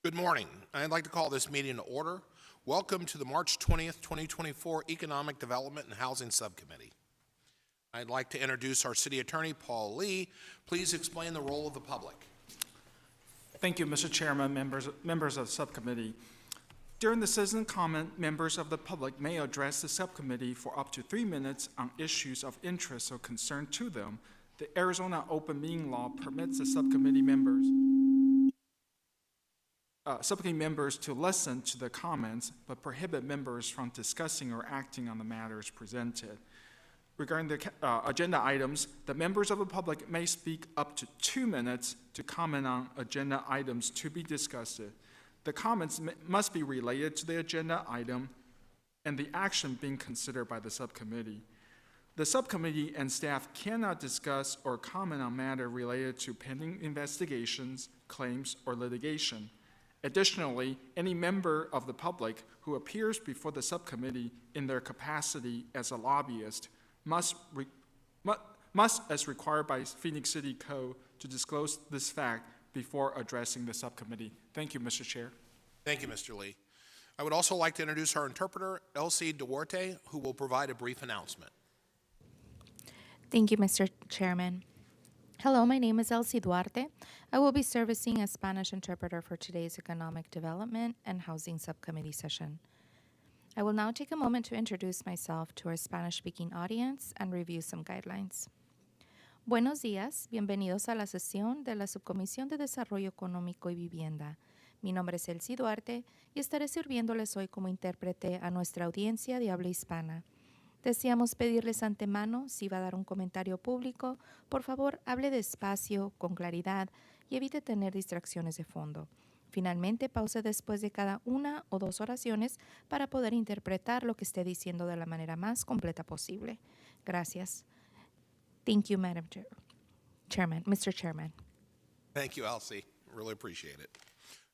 Good morning. I'd like to call this meeting to order. Welcome to the March 20th, 2024 Economic Development and Housing Subcommittee. I'd like to introduce our City Attorney, Paul Lee. Please explain the role of the public. Thank you, Mr. Chairman, members of the subcommittee. During the citizen comment, members of the public may address the subcommittee for up to 3 minutes on issues of interest or concern to them. The Arizona Open Meeting Law permits the subcommittee members to listen to the comments, but prohibit members from discussing or acting on the matters presented. Regarding the agenda items, the members of the public may speak up to 2 minutes to comment on agenda items to be discussed. The comments must be related to the agenda item and the action being considered by the subcommittee. The subcommittee and staff cannot discuss or comment on matters related to pending investigations, claims, or litigation. Additionally, any member of the public who appears before the subcommittee in their capacity as a lobbyist must, as required by Phoenix City Code, to disclose this fact before addressing the subcommittee. Thank you, Mr. Chair. Thank you, Mr. Lee. I would also like to introduce our interpreter, Elsie Duarte, who will provide a brief announcement. Thank you, Mr. Chairman. Hello, my name is Elsie Duarte. I will be servicing as Spanish interpreter for today's Economic Development and Housing Subcommittee session. I will now take a moment to introduce myself to our Spanish-speaking audience and review some guidelines. Buenos días, bienvenidos a la sesión de la Subcomisión de Desarrollo Económico y Vivienda. Mi nombre es Elsie Duarte y estaré sirviéndoles hoy como intérprete a nuestra audiencia de habla hispana. Deseamos pedirles antemano, si va a dar un comentario público, por favor hable despacio, con claridad y evite tener distracciones de fondo. Finalmente, pause después de cada 1 o 2 oraciones para poder interpretar lo que esté diciendo de la manera más completa posible. Gracias. Thank you, Madam Chairman, Mr. Chairman. Thank you, Elsie. Really appreciate it.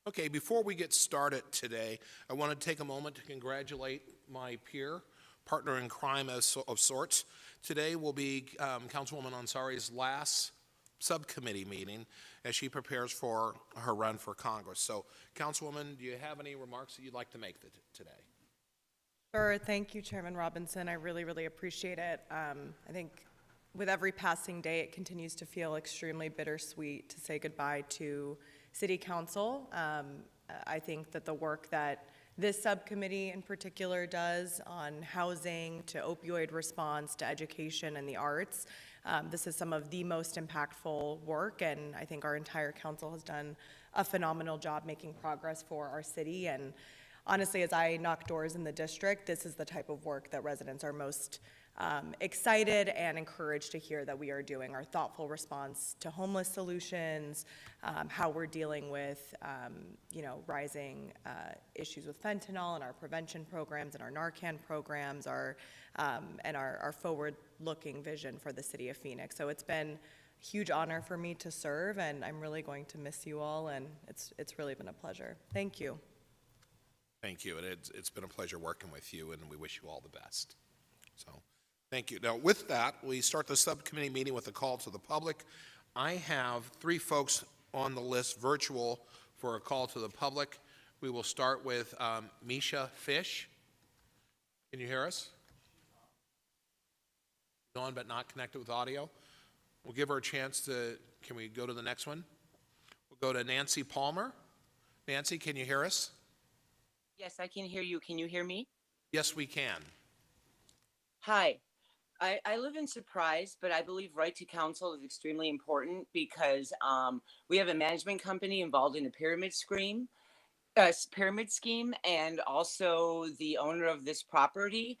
Okay, before we get started today, I want to take a moment to congratulate my peer, partner in crime of sorts. Today will be Councilwoman Ansari's last subcommittee meeting as she prepares for her run for Congress. So, Councilwoman, do you have any remarks that you'd like to make today? Sure. Thank you, Chairman Robinson. I really appreciate it. I think with every passing day, it continues to feel extremely bittersweet to say goodbye to City Council. I think that the work that this subcommittee in particular does on housing, to opioid response, to education and the arts, this is some of the most impactful work, and I think our entire council has done a phenomenal job making progress for our city. And honestly, as I knock doors in the district, this is the type of work that residents are most excited and encouraged to hear that we are doing. Our thoughtful response to homeless solutions, how we're dealing with rising issues with fentanyl and our prevention programs and our Narcan programs, and our forward-looking vision for the city of Phoenix. So it's been a huge honor for me to serve, and I'm really going to miss you all, and it's really been a pleasure. Thank you. Thank you, and it's been a pleasure working with you, and we wish you all the best. So, thank you. Now, with that, we start the subcommittee meeting with a call to the public. I have 3 folks on the list virtual for a call to the public. We will start with Misha Fish. Can you hear us? On, but not connected with audio. We'll give her a chance to, can we go to the next one? We'll go to Nancy Palmer. Nancy, can you hear us? Yes, I can hear you. Can you hear me? Yes, we can. Hi. I live in Surprise, but I believe right to counsel is extremely important because we have a management company involved in a pyramid scheme, and also the owner of this property.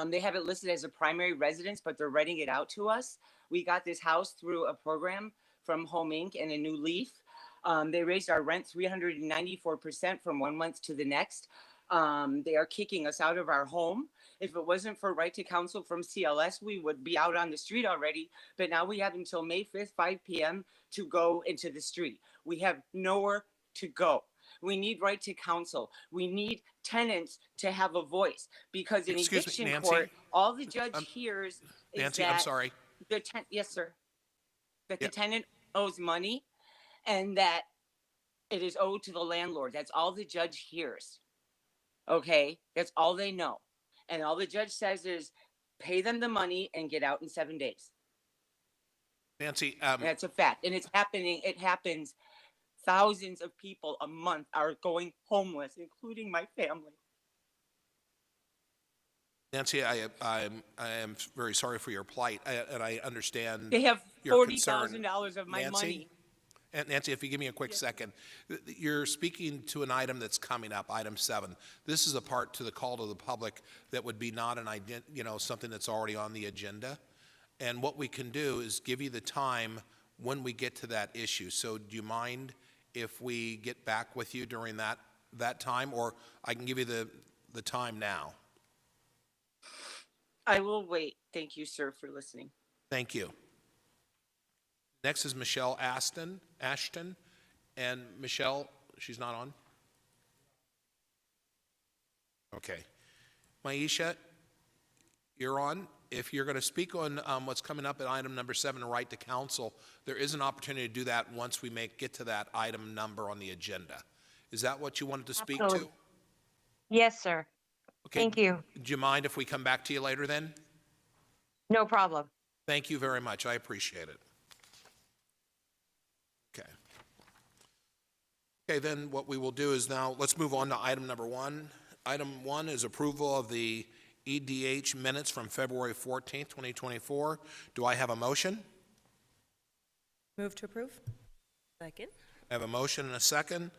They have it listed as a primary residence, but they're renting it out to us. We got this house through a program from Home Inc. and a new leaf. They raised our rent 394% from 1 month to the next. They are kicking us out of our home. If it wasn't for right to counsel from CLS, we would be out on the street already. But now we have until May 5th, 5 p.m. to go into the street. We have nowhere to go. We need right to counsel. We need tenants to have a voice because in eviction court, all the judge hears is Nancy, that I'm sorry. The yes, sir. That the tenant owes money, and that It is owed to the landlord. That's all the judge hears. Okay? That's all they know. And all the judge says is pay them the money and get out in 7 days. Nancy, And that's a fact. And it's happening. It happens. Thousands of people a month are going homeless, including my family. Nancy, I am very sorry for your plight, and I understand They have your concern. $40,000 of my Nancy? money. And Nancy, if you give me a quick second, you're speaking to an item that's coming up, item 7. This is a part to the call to the public that would be not something that's already on the agenda. And what we can do is give you the time when we get to that issue. So do you mind if we get back with you during that time, or I can give you the time now? I will wait. Thank you, sir, for listening. Thank you. Next is Michelle Ashton. And Michelle, she's not on? Okay. Maisha, you're on. If you're going to speak on what's coming up at item number 7, the right to counsel, there is an opportunity to do that once we get to that item number on the agenda. Is that what you wanted to speak to? Yes, sir. Okay. Thank you. Do you mind if we come back to you later then? No problem. Thank you very much. I appreciate it. Okay. Okay, then what we will do is now, let's move on to item number 1. Item 1 is approval of the EDH minutes from February 14th, 2024. Do I have a motion? Move to approve. Second. I have a motion and a second.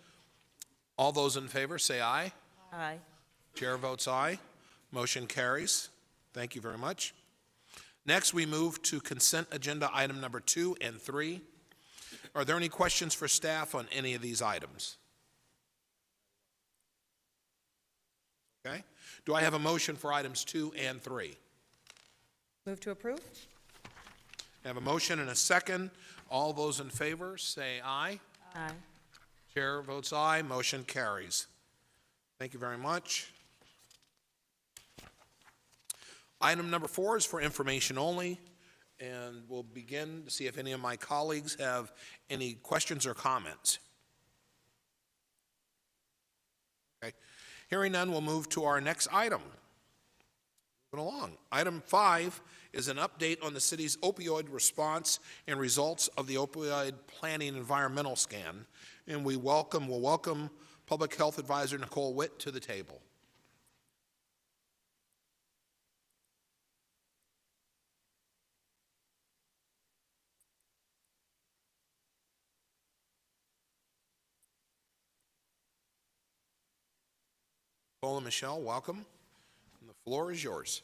All those in favor say aye. Aye. Chair votes aye. Motion carries. Thank you very much. Next, we move to consent agenda item number 2 and 3. Are there any questions for staff on any of these items? Okay. Do I have a motion for items 2 and 3? Move to approve. I have a motion and a second. All those in favor say aye. Aye. Chair votes aye. Motion carries. Thank you very much. Item number 4 is for information only, and we'll begin to see if any of my colleagues have any questions or comments. Okay. Hearing none, we'll move to our next item. Moving along. Item 5 is an update on the city's opioid response and results of the opioid planning environmental scan. And we'll welcome Public Health Advisor Nicole Witt to the table. Nicole and Michelle, welcome. And the floor is yours.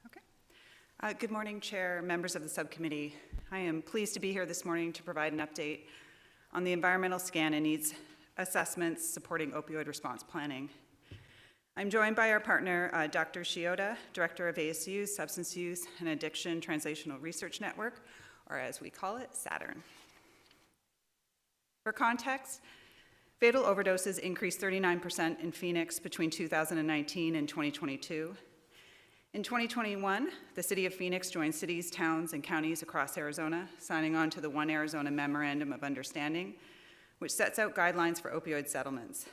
Okay. Good morning, Chair, members of the subcommittee. I am pleased to be here this morning to provide an update on the environmental scan and needs assessments supporting opioid response planning. I'm joined by our partner, Dr. Shioda, Director of ASU's Substance Use and Addiction Translational Research Network, or as we call it, SATURN. For context, fatal overdoses increased 39% in Phoenix between 2019 and 2022. In 2021, the City of Phoenix joined cities, towns, and counties across Arizona, signing on to the One Arizona Memorandum of Understanding, which sets out guidelines for opioid settlements.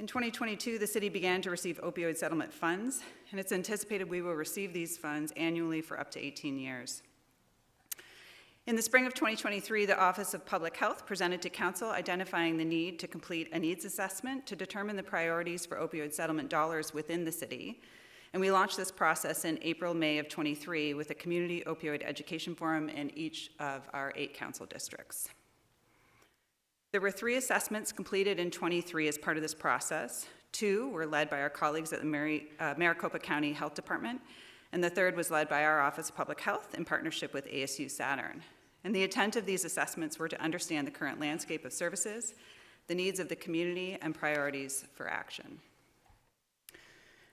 In 2022, the city began to receive opioid settlement funds, and it's anticipated we will receive these funds annually for up to 18 years. In the spring of 2023, the Office of Public Health presented to Council identifying the need to complete a needs assessment to determine the priorities for opioid settlement dollars within the city. And we launched this process in April, May of 23 with a community opioid education forum in each of our 8 council districts. There were 3 assessments completed in 23 as part of this process. 2 were led by our colleagues at the Maricopa County Health Department, and the 3rd was led by our Office of Public Health in partnership with ASU SATURN. And the intent of these assessments were to understand the current landscape of services, the needs of the community, and priorities for action.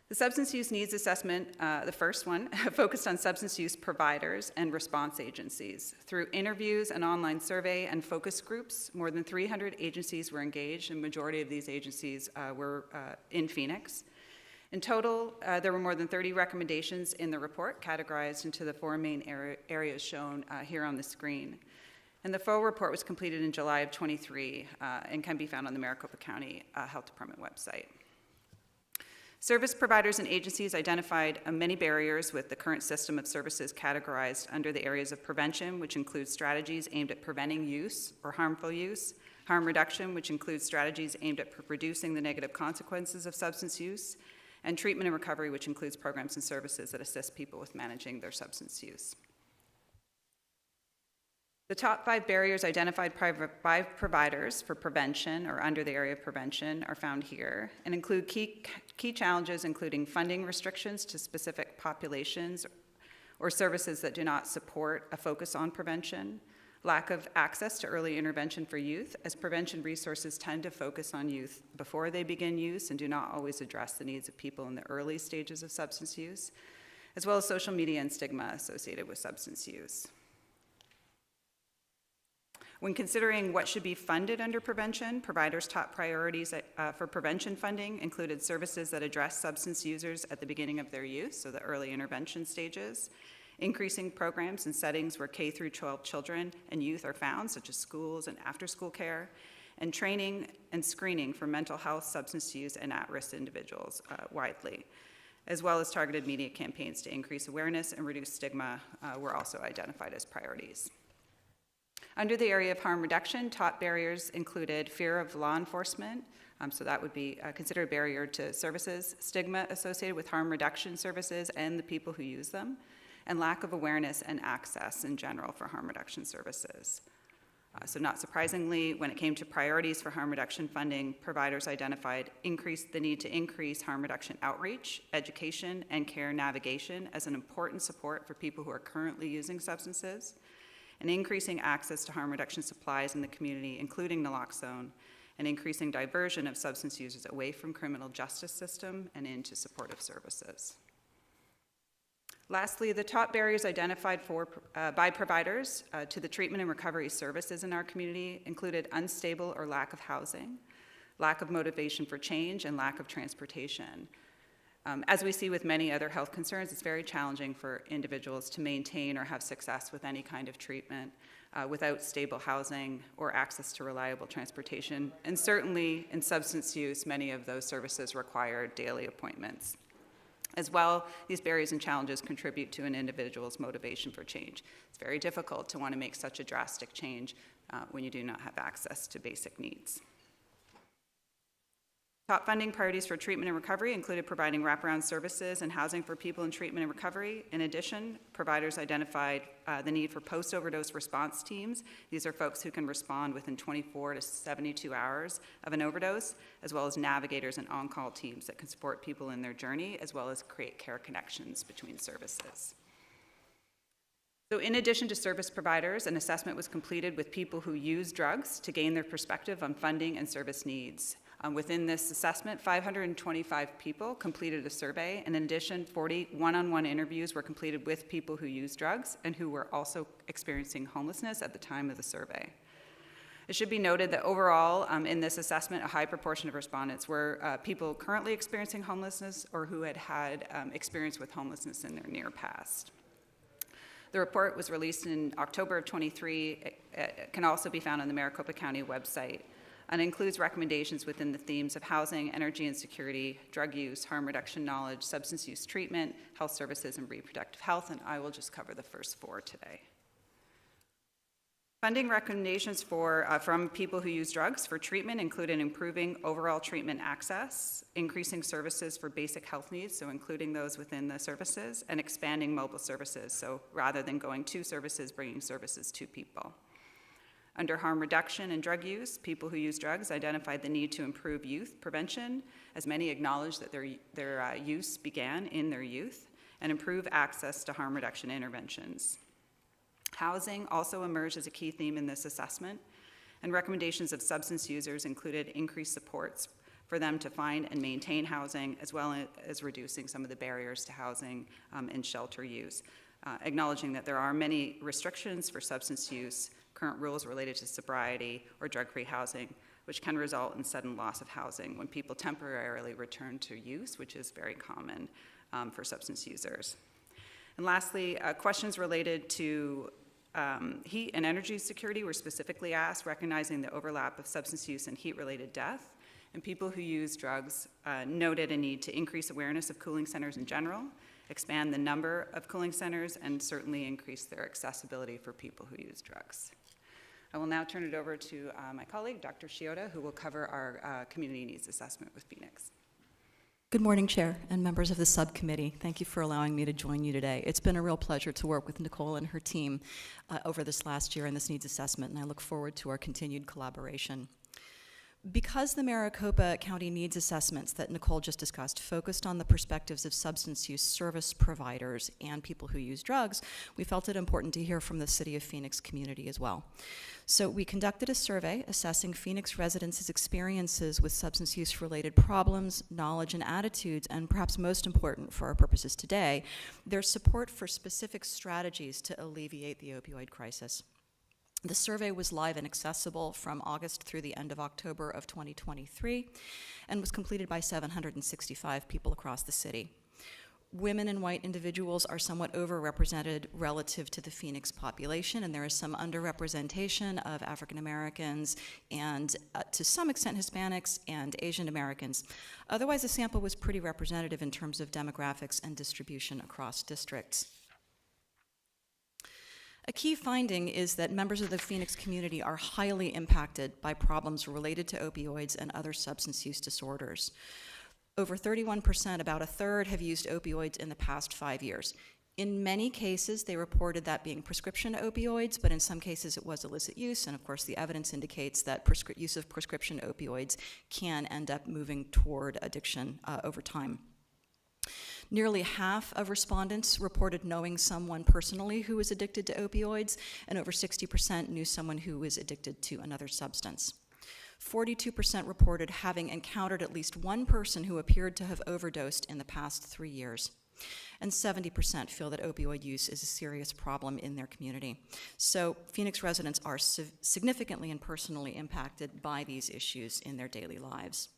The substance use needs assessment, the first one, focused on substance use providers and response agencies. Through interviews, an online survey, and focus groups, more than 300 agencies were engaged, and the majority of these agencies were in Phoenix. In total, there were more than 30 recommendations in the report, categorized into the 4 main areas shown here on the screen. And the full report was completed in July of '23 and can be found on the Maricopa County Health Department website. Service providers and agencies identified many barriers with the current system of services categorized under the areas of prevention, which includes strategies aimed at preventing use or harmful use, harm reduction, which includes strategies aimed at reducing the negative consequences of substance use, and treatment and recovery, which includes programs and services that assist people with managing their substance use. The top 5 barriers identified by providers for prevention or under the area of prevention are found here and include key challenges, including funding restrictions to specific populations or services that do not support a focus on prevention, lack of access to early intervention for youth, as prevention resources tend to focus on youth before they begin use and do not always address the needs of people in the early stages of substance use, as well as social media and stigma associated with substance use. When considering what should be funded under prevention, providers' top priorities for prevention funding included services that address substance users at the beginning of their use, so the early intervention stages, increasing programs and settings where K through 12 children and youth are found, such as schools and after-school care, and training and screening for mental health, substance use, and at-risk individuals widely, as well as targeted media campaigns to increase awareness and reduce stigma were also identified as priorities. Under the area of harm reduction, top barriers included fear of law enforcement, so that would be considered a barrier to services, stigma associated with harm reduction services and the people who use them, and lack of awareness and access in general for harm reduction services. So not surprisingly, when it came to priorities for harm reduction funding, providers identified the need to increase harm reduction outreach, education, and care navigation as an important support for people who are currently using substances, and increasing access to harm reduction supplies in the community, including naloxone, and increasing diversion of substance users away from criminal justice system and into supportive services. Lastly, the top barriers identified by providers to the treatment and recovery services in our community included unstable or lack of housing, lack of motivation for change, and lack of transportation. As we see with many other health concerns, it's very challenging for individuals to maintain or have success with any kind of treatment without stable housing or access to reliable transportation. And certainly in substance use, many of those services require daily appointments. As well, these barriers and challenges contribute to an individual's motivation for change. It's very difficult to want to make such a drastic change when you do not have access to basic needs. Top funding priorities for treatment and recovery included providing wraparound services and housing for people in treatment and recovery. In addition, providers identified the need for post-overdose response teams. These are folks who can respond within 24 to 72 hours of an overdose, as well as navigators and on-call teams that can support people in their journey, as well as create care connections between services. So in addition to service providers, an assessment was completed with people who use drugs to gain their perspective on funding and service needs. Within this assessment, 525 people completed a survey, and in addition, 40 one-on-one interviews were completed with people who use drugs and who were also experiencing homelessness at the time of the survey. It should be noted that overall, in this assessment, a high proportion of respondents were people currently experiencing homelessness or who had had experience with homelessness in their near past. The report was released in October of '23. It can also be found on the Maricopa County website, and includes recommendations within the themes of housing, energy and security, drug use, harm reduction knowledge, substance use treatment, health services, and reproductive health, and I will just cover the first 4 today. Funding recommendations from people who use drugs for treatment included improving overall treatment access, increasing services for basic health needs, so including those within the services, and expanding mobile services, so rather than going to services, bringing services to people. Under harm reduction and drug use, people who use drugs identified the need to improve youth prevention, as many acknowledged that their use began in their youth, and improve access to harm reduction interventions. Housing also emerged as a key theme in this assessment, and recommendations of substance users included increased supports for them to find and maintain housing, as well as reducing some of the barriers to housing and shelter use, acknowledging that there are many restrictions for substance use, current rules related to sobriety or drug-free housing, which can result in sudden loss of housing when people temporarily return to use, which is very common for substance users. And lastly, questions related to Heat and energy security were specifically asked, recognizing the overlap of substance use and heat-related death. And people who use drugs noted a need to increase awareness of cooling centers in general, expand the number of cooling centers, and certainly increase their accessibility for people who use drugs. I will now turn it over to my colleague, Dr. Shiota, who will cover our community needs assessment with Phoenix. Good morning, Chair and members of the subcommittee. Thank you for allowing me to join you today. It's been a real pleasure to work with Nicole and her team over this last year in this needs assessment, and I look forward to our continued collaboration. Because the Maricopa County needs assessments that Nicole just discussed focused on the perspectives of substance use service providers and people who use drugs, we felt it important to hear from the City of Phoenix community as well. So we conducted a survey assessing Phoenix residents' experiences with substance use-related problems, knowledge, and attitudes, and perhaps most important for our purposes today, their support for specific strategies to alleviate the opioid crisis. The survey was live and accessible from August through the end of October of 2023 and was completed by 765 people across the city. Women and white individuals are somewhat overrepresented relative to the Phoenix population, and there is some underrepresentation of African Americans and to some extent Hispanics and Asian Americans. Otherwise, the sample was pretty representative in terms of demographics and distribution across districts. A key finding is that members of the Phoenix community are highly impacted by problems related to opioids and other substance use disorders. Over 31%, about a third, have used opioids in the past 5 years. In many cases, they reported that being prescription opioids, but in some cases it was illicit use, and of course the evidence indicates that use of prescription opioids can end up moving toward addiction over time. Nearly half of respondents reported knowing someone personally who was addicted to opioids, and over 60% knew someone who was addicted to another substance. 42% reported having encountered at least one person who appeared to have overdosed in the past 3 years. And 70% feel that opioid use is a serious problem in their community. So Phoenix residents are significantly and personally impacted by these issues in their daily lives.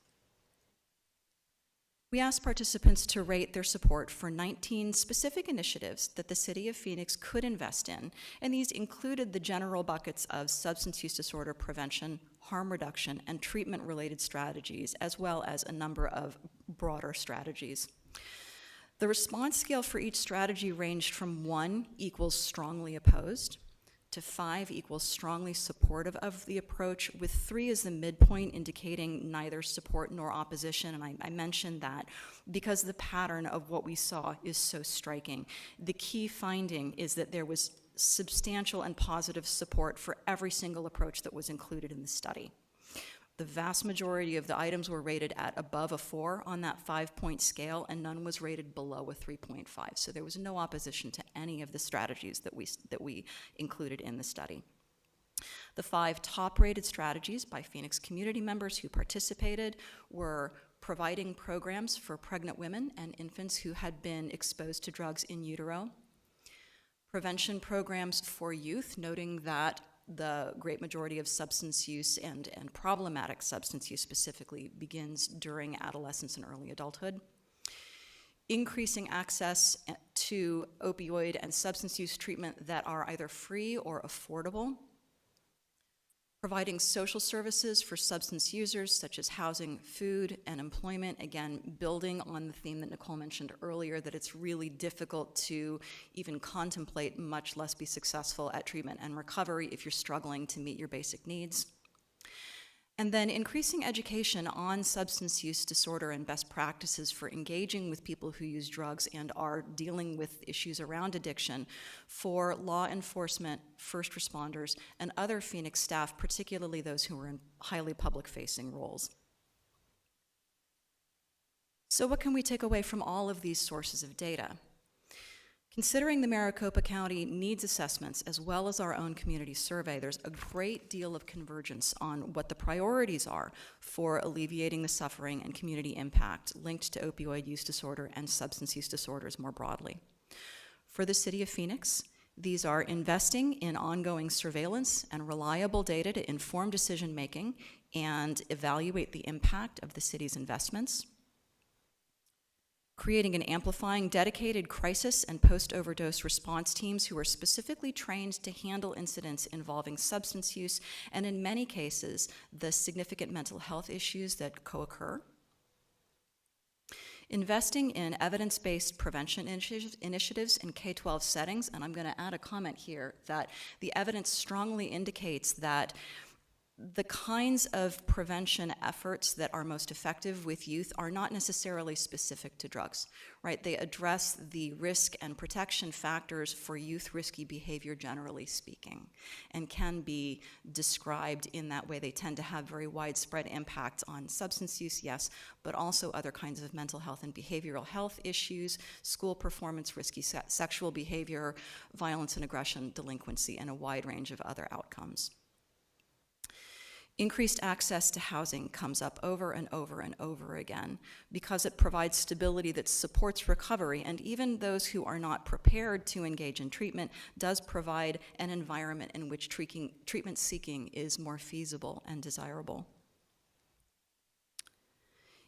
We asked participants to rate their support for 19 specific initiatives that the City of Phoenix could invest in, and these included the general buckets of substance use disorder prevention, harm reduction, and treatment-related strategies, as well as a number of broader strategies. The response scale for each strategy ranged from 1 equals strongly opposed, to 5 equals strongly supportive of the approach, with 3 as the midpoint indicating neither support nor opposition. And I mentioned that because the pattern of what we saw is so striking. The key finding is that there was substantial and positive support for every single approach that was included in the study. The vast majority of the items were rated at above a 4 on that 5-point scale, and none was rated below a 3.5. So there was no opposition to any of the strategies that we included in the study. The 5 top-rated strategies by Phoenix community members who participated were providing programs for pregnant women and infants who had been exposed to drugs in utero, prevention programs for youth, noting that the great majority of substance use and problematic substance use specifically begins during adolescence and early adulthood. Increasing access to opioid and substance use treatment that are either free or affordable. Providing social services for substance users such as housing, food, and employment, again, building on the theme that Nicole mentioned earlier, that it's really difficult to even contemplate, much less be successful at treatment and recovery if you're struggling to meet your basic needs. And then increasing education on substance use disorder and best practices for engaging with people who use drugs and are dealing with issues around addiction for law enforcement, first responders, and other Phoenix staff, particularly those who are in highly public-facing roles. So what can we take away from all of these sources of data? Considering the Maricopa County needs assessments as well as our own community survey, there's a great deal of convergence on what the priorities are for alleviating the suffering and community impact linked to opioid use disorder and substance use disorders more broadly. For the City of Phoenix, these are investing in ongoing surveillance and reliable data to inform decision making and evaluate the impact of the city's investments. creating and amplifying dedicated crisis and post-overdose response teams who are specifically trained to handle incidents involving substance use and, in many cases, the significant mental health issues that co-occur. Investing in evidence-based prevention initiatives in K-12 settings, and I'm going to add a comment here that the evidence strongly indicates that the kinds of prevention efforts that are most effective with youth are not necessarily specific to drugs, right? They address the risk and protection factors for youth risky behavior, generally speaking, and can be described in that way. They tend to have very widespread impacts on substance use, yes, but also other kinds of mental health and behavioral health issues, school performance, risky sexual behavior, violence and aggression, delinquency, and a wide range of other outcomes. Increased access to housing comes up over and over and over again because it provides stability that supports recovery, and even those who are not prepared to engage in treatment does provide an environment in which treatment seeking is more feasible and desirable.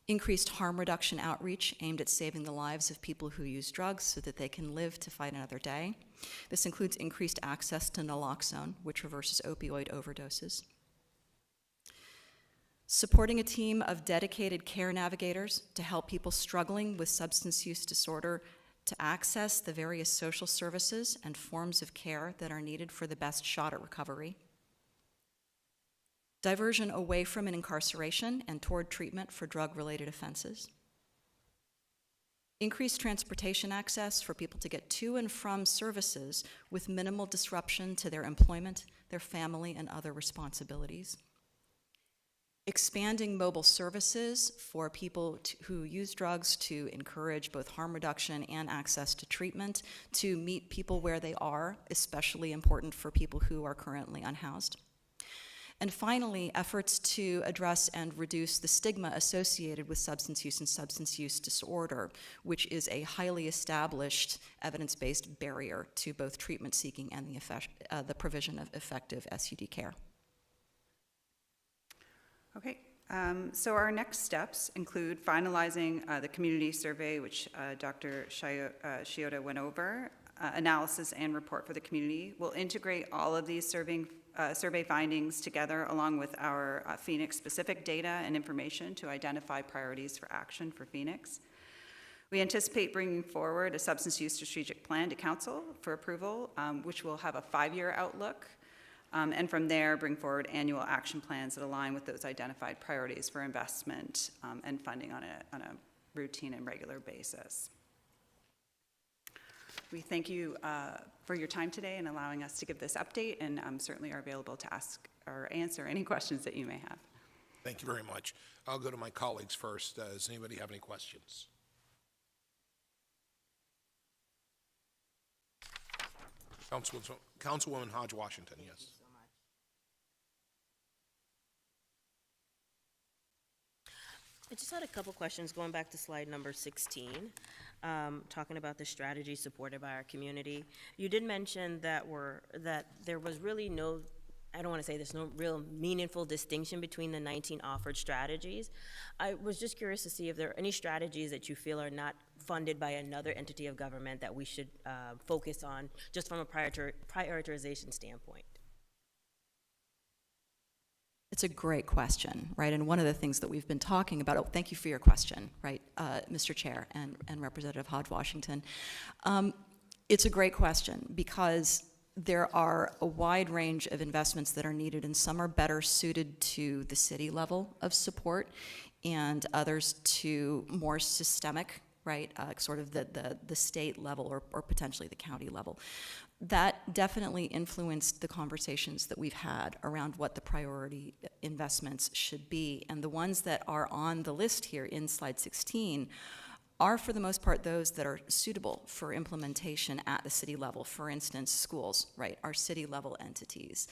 Increased harm reduction outreach aimed at saving the lives of people who use drugs so that they can live to fight another day. This includes increased access to naloxone, which reverses opioid overdoses. Supporting a team of dedicated care navigators to help people struggling with substance use disorder to access the various social services and forms of care that are needed for the best shot at recovery. Diversion away from an incarceration and toward treatment for drug-related offenses. Increased transportation access for people to get to and from services with minimal disruption to their employment, their family, and other responsibilities. Expanding mobile services for people who use drugs to encourage both harm reduction and access to treatment, to meet people where they are, especially important for people who are currently unhoused. And finally, efforts to address and reduce the stigma associated with substance use and substance use disorder, which is a highly established evidence-based barrier to both treatment seeking and the provision of effective SUD care. Okay, so our next steps include finalizing the community survey, which Dr. Shioda went over, analysis and report for the community. We'll integrate all of these survey findings together along with our Phoenix-specific data and information to identify priorities for action for Phoenix. We anticipate bringing forward a substance use strategic plan to council for approval, which will have a 5-year outlook. And from there, bring forward annual action plans that align with those identified priorities for investment and funding on a routine and regular basis. We thank you for your time today and allowing us to give this update, and certainly are available to ask or answer any questions that you may have. Thank you very much. I'll go to my colleagues first. Does anybody have any questions? Councilwoman Hodge-Washington, yes. I just had a couple questions going back to slide number 16, talking about the strategy supported by our community. You did mention that there was really no, I don't want to say there's no real meaningful distinction between the 19 offered strategies. I was just curious to see if there are any strategies that you feel are not funded by another entity of government that we should focus on just from a prioritization standpoint. It's a great question, right? And one of the things that we've been talking about, thank you for your question, right, Mr. Chair and Representative Hodge-Washington. It's a great question because there are a wide range of investments that are needed, and some are better suited to the city level of support and others to more systemic, right, sort of the state level or potentially the county level. That definitely influenced the conversations that we've had around what the priority investments should be. And the ones that are on the list here in slide 16 are, for the most part, those that are suitable for implementation at the city level. For instance, schools, right, our city level entities.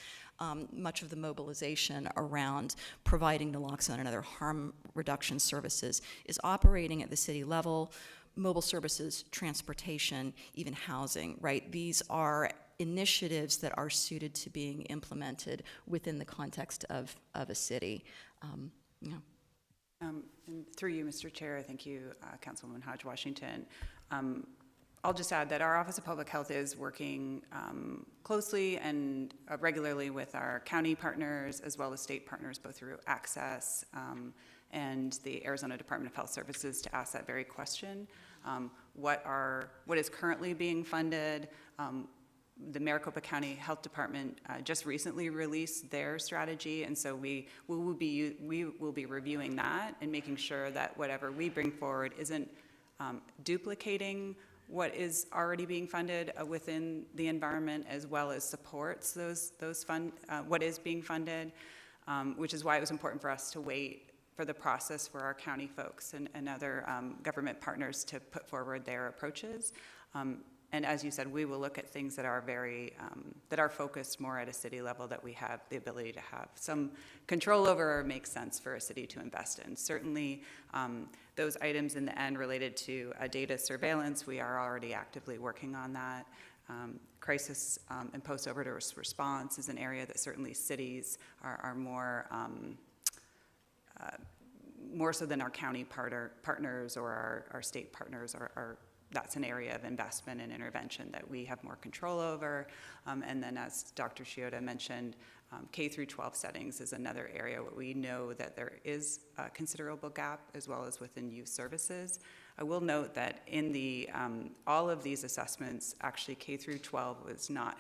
Much of the mobilization around providing naloxone and other harm reduction services is operating at the city level. Mobile services, transportation, even housing, right? These are initiatives that are suited to being implemented within the context of a city. And through you, Mr. Chair, thank you, Councilwoman Hodge Washington. I'll just add that our Office of Public Health is working closely and regularly with our county partners as well as state partners, both through Access and the Arizona Department of Health Services, to ask that very question. What is currently being funded? The Maricopa County Health Department just recently released their strategy, and so we will be reviewing that and making sure that whatever we bring forward isn't duplicating what is already being funded within the environment, as well as supports what is being funded, which is why it was important for us to wait for the process for our county folks and other government partners to put forward their approaches. And as you said, we will look at things that are that are focused more at a city level, that we have the ability to have some control over or make sense for a city to invest in. Certainly, those items in the end related to data surveillance, we are already actively working on that. Crisis and post-overdose response is an area that certainly cities are more so than our county partners or our state partners are. That's an area of investment and intervention that we have more control over. And then, as Dr. Chioda mentioned, K through 12 settings is another area where we know that there is a considerable gap, as well as within youth services. I will note that in all of these assessments, actually K through 12 was not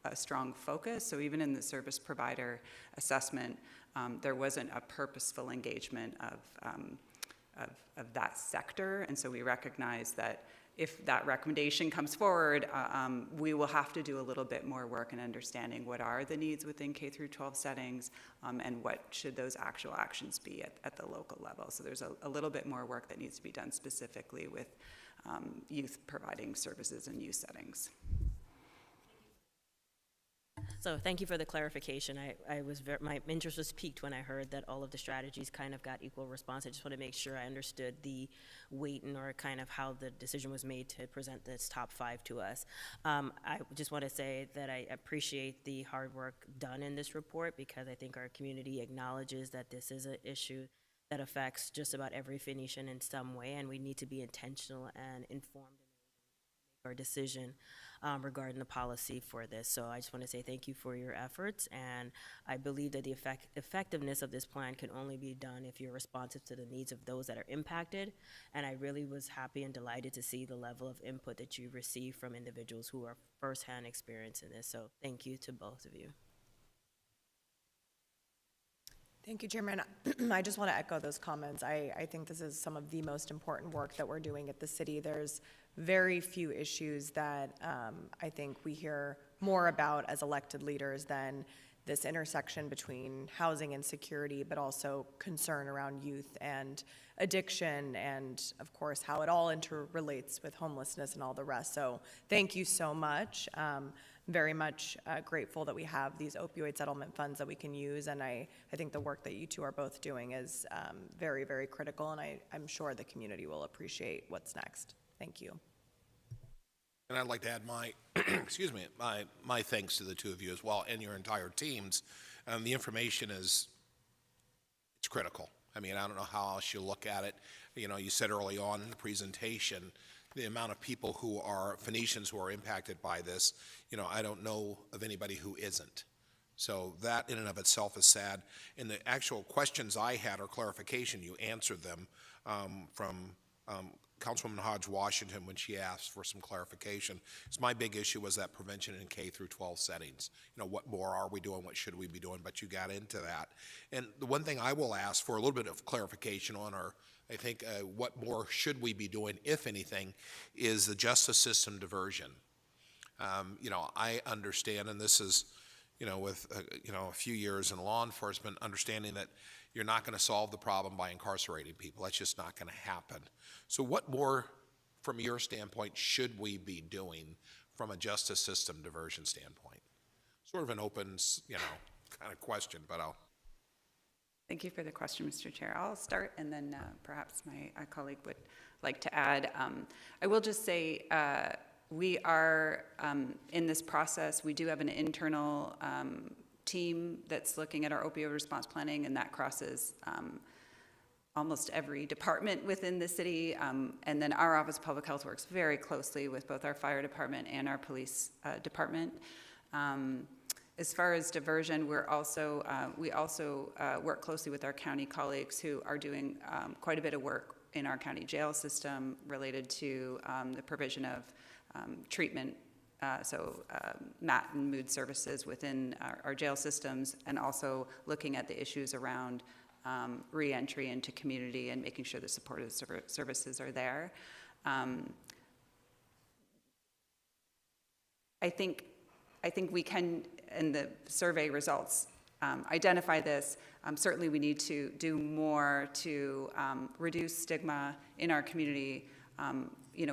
a strong focus. So even in the service provider assessment, there wasn't a purposeful engagement of that sector, and so we recognize that if that recommendation comes forward, we will have to do a little bit more work in understanding what are the needs within K through 12 settings, and what should those actual actions be at the local level. So there's a little bit more work that needs to be done specifically with youth providing services in youth settings. So thank you for the clarification. My interest was piqued when I heard that all of the strategies kind of got equal response. I just want to make sure I understood the weight or kind of how the decision was made to present this top 5 to us. I just want to say that I appreciate the hard work done in this report, because I think our community acknowledges that this is an issue that affects just about every Phoenician in some way, and we need to be intentional and informed in our decision regarding the policy for this. So I just want to say thank you for your efforts, and I believe that the effectiveness of this plan can only be done if you're responsive to the needs of those that are impacted. And I really was happy and delighted to see the level of input that you received from individuals who are firsthand experiencing this. So thank you to both of you. Thank you, Chairman. I just want to echo those comments. I think this is some of the most important work that we're doing at the city. There's very few issues that I think we hear more about as elected leaders than this intersection between housing and security, but also concern around youth and addiction, and of course how it all interrelates with homelessness and all the rest. So thank you so much. Very much grateful that we have these opioid settlement funds that we can use, and I think the work that you two are both doing is very, very critical, and I'm sure the community will appreciate what's next. Thank you. And I'd like to add my, excuse me, my thanks to the two of you as well, and your entire teams. The information it's critical. I mean, I don't know how else you look at it. You know, you said early on in the presentation, the amount of people who are Phoenicians who are impacted by this, you know, I don't know of anybody who isn't. So that in and of itself is sad. And the actual questions I had or clarification, you answered them from Councilwoman Hodge Washington when she asked for some clarification. So my big issue was that prevention in K through 12 settings. You know, what more are we doing? What should we be doing? But you got into that. And the one thing I will ask for a little bit of clarification on, or I think what more should we be doing, if anything, is the justice system diversion. You know, I understand, and this is, you know, with, you know, a few years in law enforcement, understanding that you're not going to solve the problem by incarcerating people. That's just not going to happen. So what more, from your standpoint, should we be doing from a justice system diversion standpoint? Sort of an open, you know, kind of question, but I'll. Thank you for the question, Mr. Chair. I'll start, and then perhaps my colleague would like to add. I will just say we are in this process. We do have an internal team that's looking at our opioid response planning, and that crosses almost every department within the city. And then our Office of Public Health works very closely with both our fire department and our police department. As far as diversion, we also work closely with our county colleagues who are doing quite a bit of work in our county jail system related to the provision of treatment, MAT and mood services within our jail systems, and also looking at the issues around re-entry into community and making sure the supportive services are there. I think we can, in the survey results, identify this. Certainly we need to do more to reduce stigma in our community.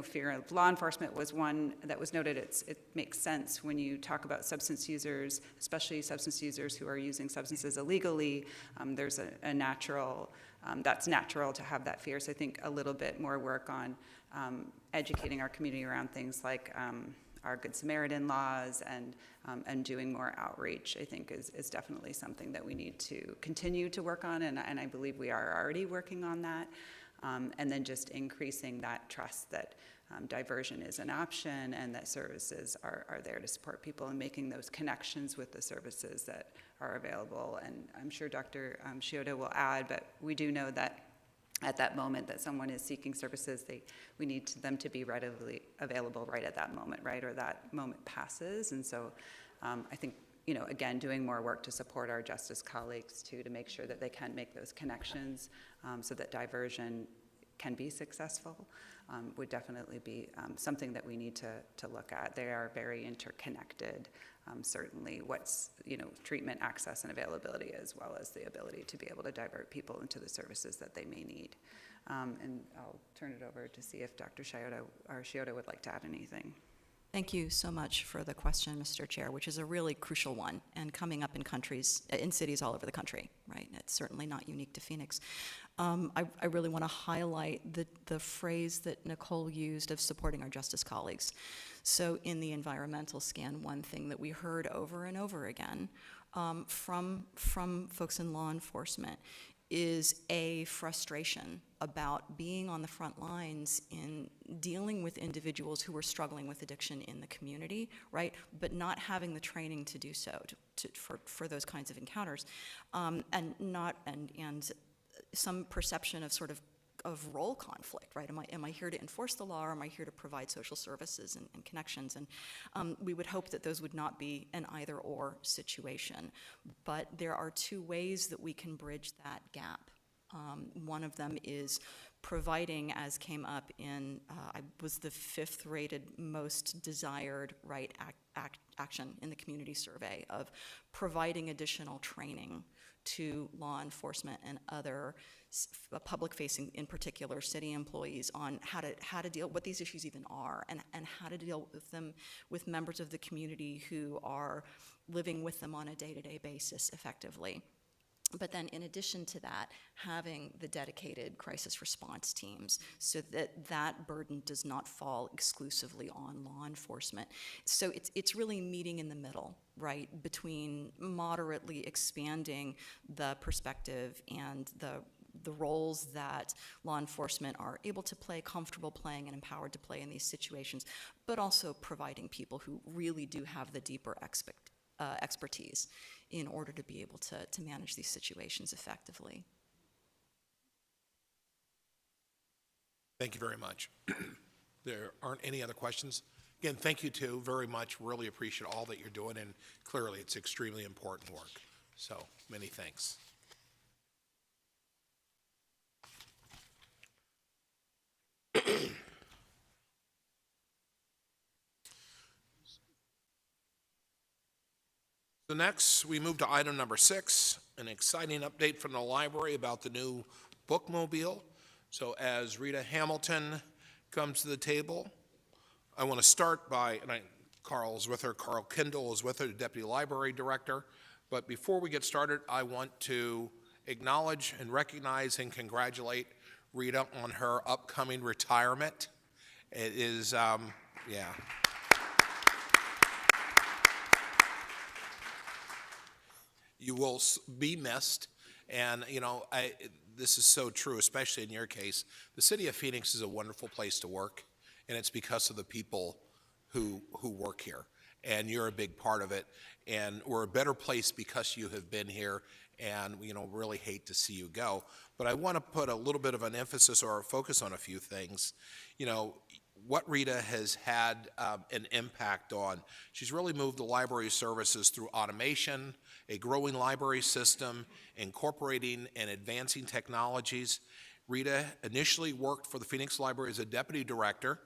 Fear of law enforcement was one that was noted. It makes sense when you talk about substance users, especially substance users who are using substances illegally. There's a natural, that's natural to have that fear. So I think a little bit more work on educating our community around things like our Good Samaritan laws and doing more outreach, I think is definitely something that we need to continue to work on, and I believe we are already working on that. And then just increasing that trust that diversion is an option and that services are there to support people, and making those connections with the services that are available. And I'm sure Dr. Scioto will add, but we do know that at that moment that someone is seeking services, we need them to be readily available right at that moment, right, or that moment passes. And so I think, again, doing more work to support our justice colleagues too, to make sure that they can make those connections so that diversion can be successful would definitely be something that we need to look at. They are very interconnected. Certainly what's, treatment access and availability, as well as the ability to be able to divert people into the services that they may need. And I'll turn it over to see if Dr. Scioto would like to add anything. Thank you so much for the question, Mr. Chair, which is a really crucial one and coming up in cities all over the country, right? It's certainly not unique to Phoenix. I really want to highlight the phrase that Nicole used of supporting our justice colleagues. So in the environmental scan, one thing that we heard over and over again from folks in law enforcement is a frustration about being on the front lines in dealing with individuals who are struggling with addiction in the community, right? But not having the training to do so for those kinds of encounters, and some perception of sort of role conflict, right? Am I here to enforce the law, or am I here to provide social services and connections? And we would hope that those would not be an either-or situation. But there are two ways that we can bridge that gap. One of them is providing, as came up in, I was the 5th rated most desired action in the community survey, of providing additional training to law enforcement and other public-facing, in particular, city employees on how to deal, what these issues even are, and how to deal with them with members of the community who are living with them on a day-to-day basis effectively. But then in addition to that, having the dedicated crisis response teams so that that burden does not fall exclusively on law enforcement. So it's really meeting in the middle, right, between moderately expanding the perspective and the roles that law enforcement are able to play, comfortable playing, and empowered to play in these situations, but also providing people who really do have the deeper expertise in order to be able to manage these situations effectively. Thank you very much. There aren't any other questions. Again, thank you too very much. Really appreciate all that you're doing, and clearly it's extremely important work. So many thanks. So next, we move to item number 6, an exciting update from the library about the new bookmobile. So as Rita Hamilton comes to the table, I want to start by, Carl's with her, Carl Kindle is with her, the Deputy Library Director. But before we get started, I want to acknowledge and recognize and congratulate Rita on her upcoming retirement. It is, yeah. You will be missed, and this is so true, especially in your case. The city of Phoenix is a wonderful place to work, and it's because of the people who work here. And you're a big part of it. And we're a better place because you have been here, and really hate to see you go. But I want to put a little bit of an emphasis or a focus on a few things. What Rita has had an impact on. She's really moved the library services through automation, a growing library system, incorporating and advancing technologies. Rita initially worked for the Phoenix Library as a deputy director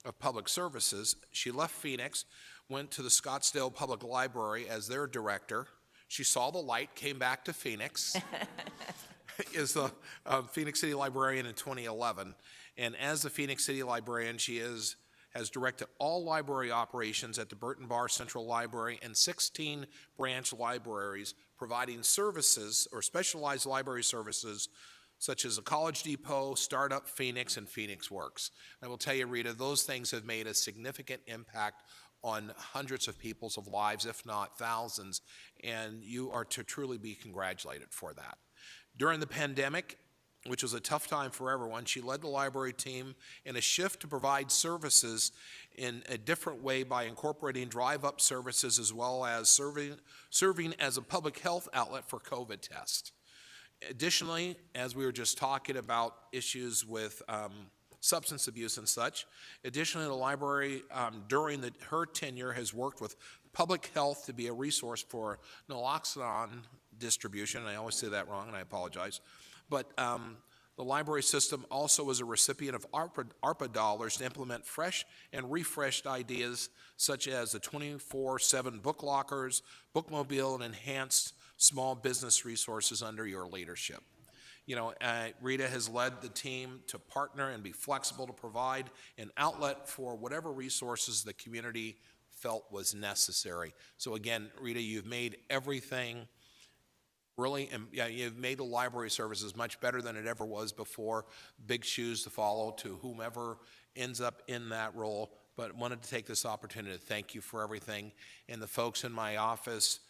of public services. She left Phoenix, went to the Scottsdale Public Library as their director. She saw the light, came back to Phoenix, is the Phoenix City Librarian in 2011. And as the Phoenix City Librarian, she has directed all library operations at the Burton Bar Central Library and 16 branch libraries, providing services or specialized library services such as a College Depot, Startup Phoenix, and Phoenix Works. I will tell you, Rita, those things have made a significant impact on hundreds of people's lives, if not thousands, and you are to truly be congratulated for that. During the pandemic, which was a tough time for everyone, she led the library team in a shift to provide services in a different way by incorporating drive-up services as well as serving as a public health outlet for COVID tests. Additionally, as we were just talking about issues with substance abuse and such, additionally, the library during her tenure has worked with public health to be a resource for naloxone distribution. I always say that wrong, and I apologize. But the library system also was a recipient of ARPA dollars to implement fresh and refreshed ideas such as the 24/7 book lockers, bookmobile, and enhanced small business resources under your leadership. Rita has led the team to partner and be flexible to provide an outlet for whatever resources the community felt was necessary. So again, Rita, you've made everything really, you've made the library services much better than it ever was before. Big shoes to follow to whomever ends up in that role, but wanted to take this opportunity to thank you for everything. And the folks in my office,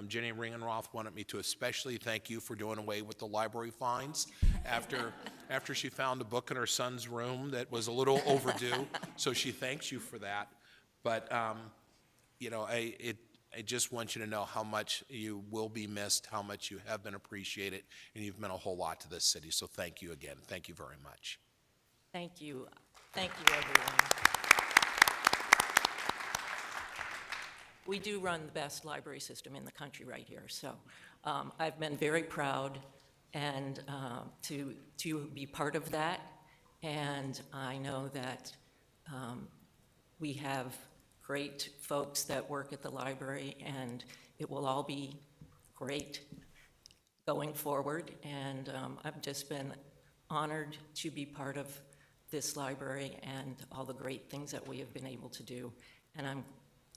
Jenny Ringenroth wanted me to especially thank you for doing away with the library fines after she found a book in her son's room that was a little overdue. So she thanks you for that. But I just want you to know how much you will be missed, how much you have been appreciated, and you've meant a whole lot to this city. So thank you again. Thank you very much. Thank you. Thank you, everyone. We do run the best library system in the country right here. So I've been very proud and to be part of that. And I know that we have great folks that work at the library, and it will all be great going forward. And I've just been honored to be part of this library and all the great things that we have been able to do. And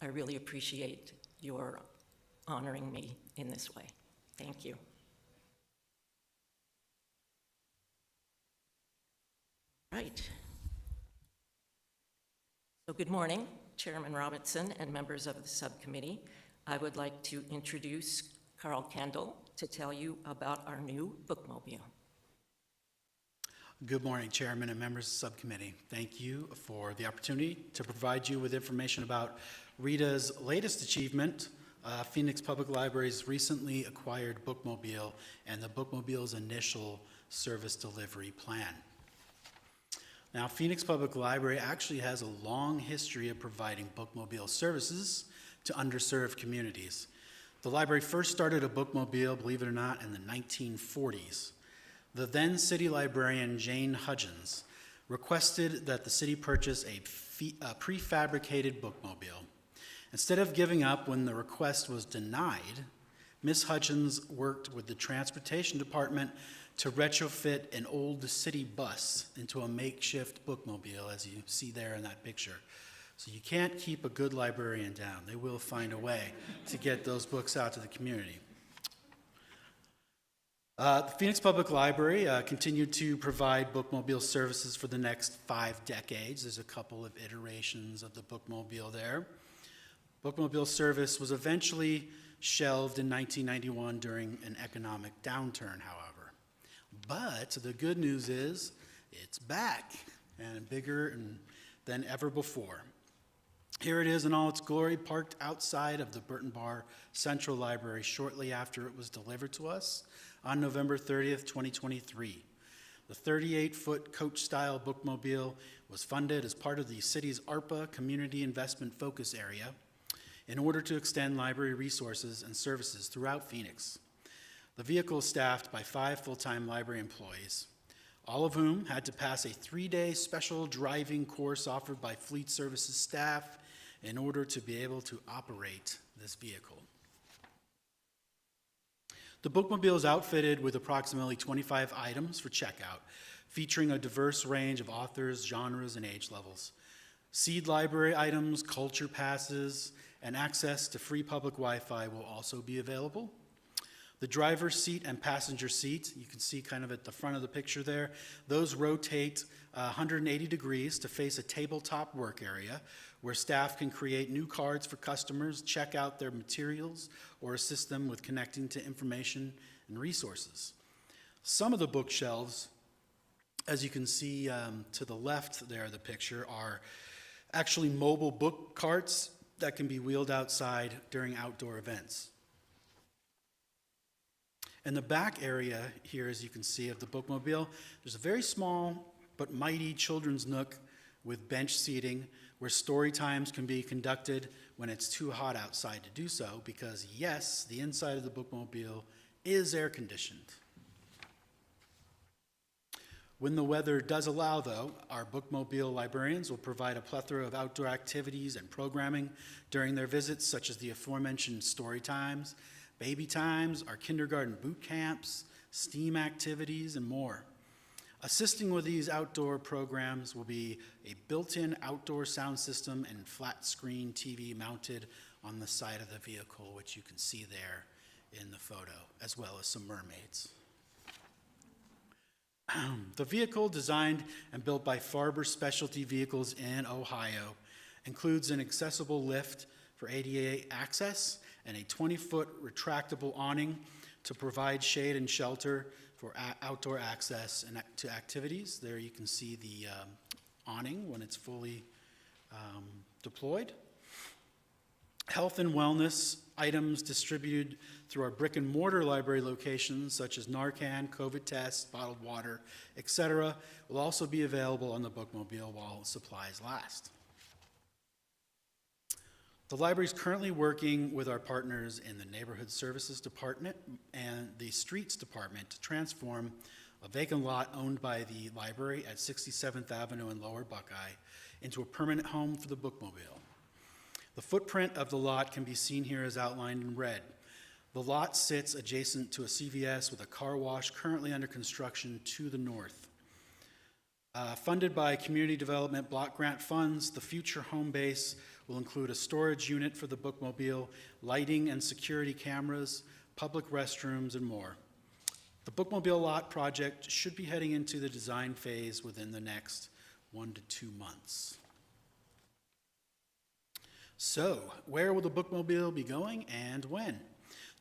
I really appreciate your honoring me in this way. Thank you. Right. So good morning, Chairman Robinson and members of the subcommittee. I would like to introduce Carl Kendall to tell you about our new bookmobile. Good morning, Chairman and members of the subcommittee. Thank you for the opportunity to provide you with information about Rita's latest achievement, Phoenix Public Library's recently acquired bookmobile and the bookmobile's initial service delivery plan. Now, Phoenix Public Library actually has a long history of providing bookmobile services to underserved communities. The library first started a bookmobile, believe it or not, in the 1940s. The then city librarian, Jane Hudgens, requested that the city purchase a prefabricated bookmobile. Instead of giving up when the request was denied, Ms. Hudgens worked with the transportation department to retrofit an old city bus into a makeshift bookmobile, as you see there in that picture. So you can't keep a good librarian down. They will find a way to get those books out to the community. The Phoenix Public Library continued to provide bookmobile services for the next 5 decades. There's a couple of iterations of the bookmobile there. Bookmobile service was eventually shelved in 1991 during an economic downturn, however. But the good news is it's back and bigger than ever before. Here it is in all its glory, parked outside of the Burton Bar Central Library shortly after it was delivered to us on November 30th, 2023. The 38-foot coach-style bookmobile was funded as part of the city's ARPA Community Investment Focus Area in order to extend library resources and services throughout Phoenix. The vehicle is staffed by 5 full-time library employees, all of whom had to pass a 3-day special driving course offered by Fleet Services staff in order to be able to operate this vehicle. The bookmobile is outfitted with approximately 25 items for checkout, featuring a diverse range of authors, genres, and age levels. Seed library items, culture passes, and access to free public Wi-Fi will also be available. The driver's seat and passenger seat, you can see kind of at the front of the picture there, those rotate 180 degrees to face a tabletop work area where staff can create new cards for customers, check out their materials, or assist them with connecting to information and resources. Some of the bookshelves, as you can see to the left there of the picture, are actually mobile book carts that can be wheeled outside during outdoor events. In the back area here, as you can see, of the bookmobile, there's a very small but mighty children's nook with bench seating where story times can be conducted when it's too hot outside to do so, because yes, the inside of the bookmobile is air conditioned. When the weather does allow, though, our bookmobile librarians will provide a plethora of outdoor activities and programming during their visits, such as the aforementioned story times, baby times, our kindergarten boot camps, STEAM activities, and more. Assisting with these outdoor programs will be a built-in outdoor sound system and flat screen TV mounted on the side of the vehicle, which you can see there in the photo, as well as some mermaids. The vehicle, designed and built by Farber Specialty Vehicles in Ohio, includes an accessible lift for ADA access and a 20-foot retractable awning to provide shade and shelter for outdoor access and to activities. There you can see the awning when it's fully deployed. Health and wellness items distributed through our brick and mortar library locations, such as Narcan, COVID tests, bottled water, etc., will also be available on the bookmobile while supplies last. The library is currently working with our partners in the Neighborhood Services Department and the Streets Department to transform a vacant lot owned by the library at 67th Avenue and Lower Buckeye into a permanent home for the bookmobile. The footprint of the lot can be seen here as outlined in red. The lot sits adjacent to a CVS with a car wash currently under construction to the north. Funded by Community Development Block Grant funds, the future home base will include a storage unit for the bookmobile, lighting and security cameras, public restrooms, and more. The bookmobile lot project should be heading into the design phase within the next 1 to 2 months. So, where will the bookmobile be going and when?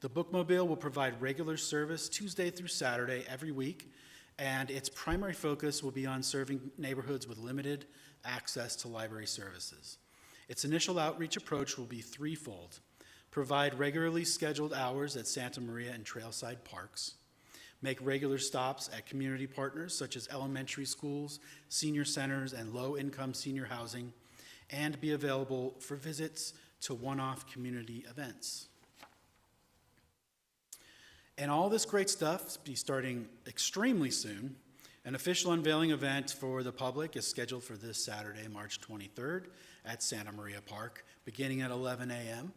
The bookmobile will provide regular service Tuesday through Saturday every week, and its primary focus will be on serving neighborhoods with limited access to library services. Its initial outreach approach will be threefold: provide regularly scheduled hours at Santa Maria and Trailside parks, make regular stops at community partners such as elementary schools, senior centers, and low-income senior housing, and be available for visits to one-off community events. And all this great stuff be starting extremely soon. An official unveiling event for the public is scheduled for this Saturday, March 23rd at Santa Maria Park, beginning at 11 a.m.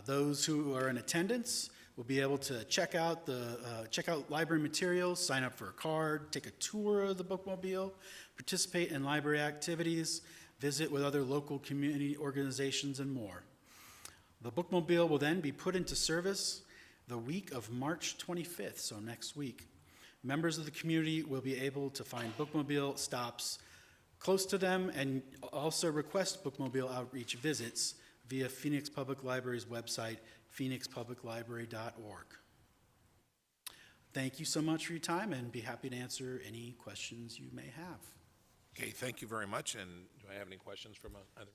Those who are in attendance will be able to check out library materials, sign up for a card, take a tour of the bookmobile, participate in library activities, visit with other local community organizations, and more. The bookmobile will then be put into service the week of March 25th, so next week. Members of the community will be able to find bookmobile stops close to them and also request bookmobile outreach visits via Phoenix Public Library's website, phoenixpubliclibrary.org. Thank you so much for your time, and be happy to answer any questions you may have. Okay, thank you very much. And do I have any questions from either?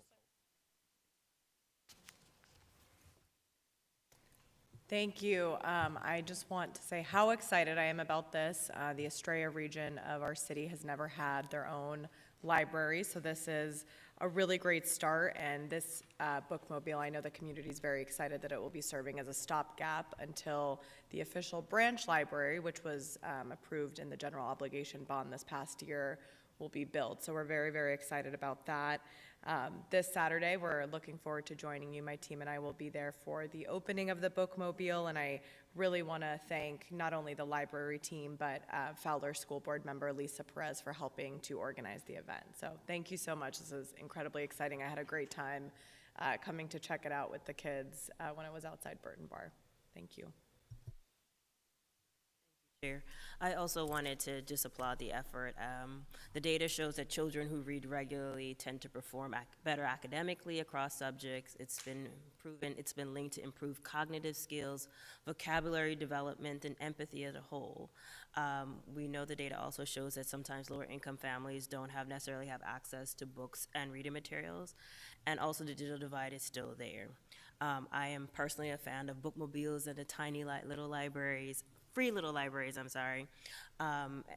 Thank you. I just want to say how excited I am about this. The Estrella region of our city has never had their own library, so this is a really great start. And this bookmobile, I know the community is very excited that it will be serving as a stopgap until the official branch library, which was approved in the general obligation bond this past year, will be built. So we're very, very excited about that. This Saturday, we're looking forward to joining you. My team and I will be there for the opening of the bookmobile, and I really want to thank not only the library team, but Fowler School Board member Lisa Perez for helping to organize the event. So thank you so much. This is incredibly exciting. I had a great time coming to check it out with the kids when I was outside Burton Bar. Thank you. Chair. I also wanted to just applaud the effort. The data shows that children who read regularly tend to perform better academically across subjects. It's been proven, it's been linked to improved cognitive skills, vocabulary development, and empathy as a whole. We know the data also shows that sometimes lower income families don't necessarily have access to books and reading materials, and also the digital divide is still there. I am personally a fan of bookmobiles and the tiny little libraries, free little libraries, I'm sorry.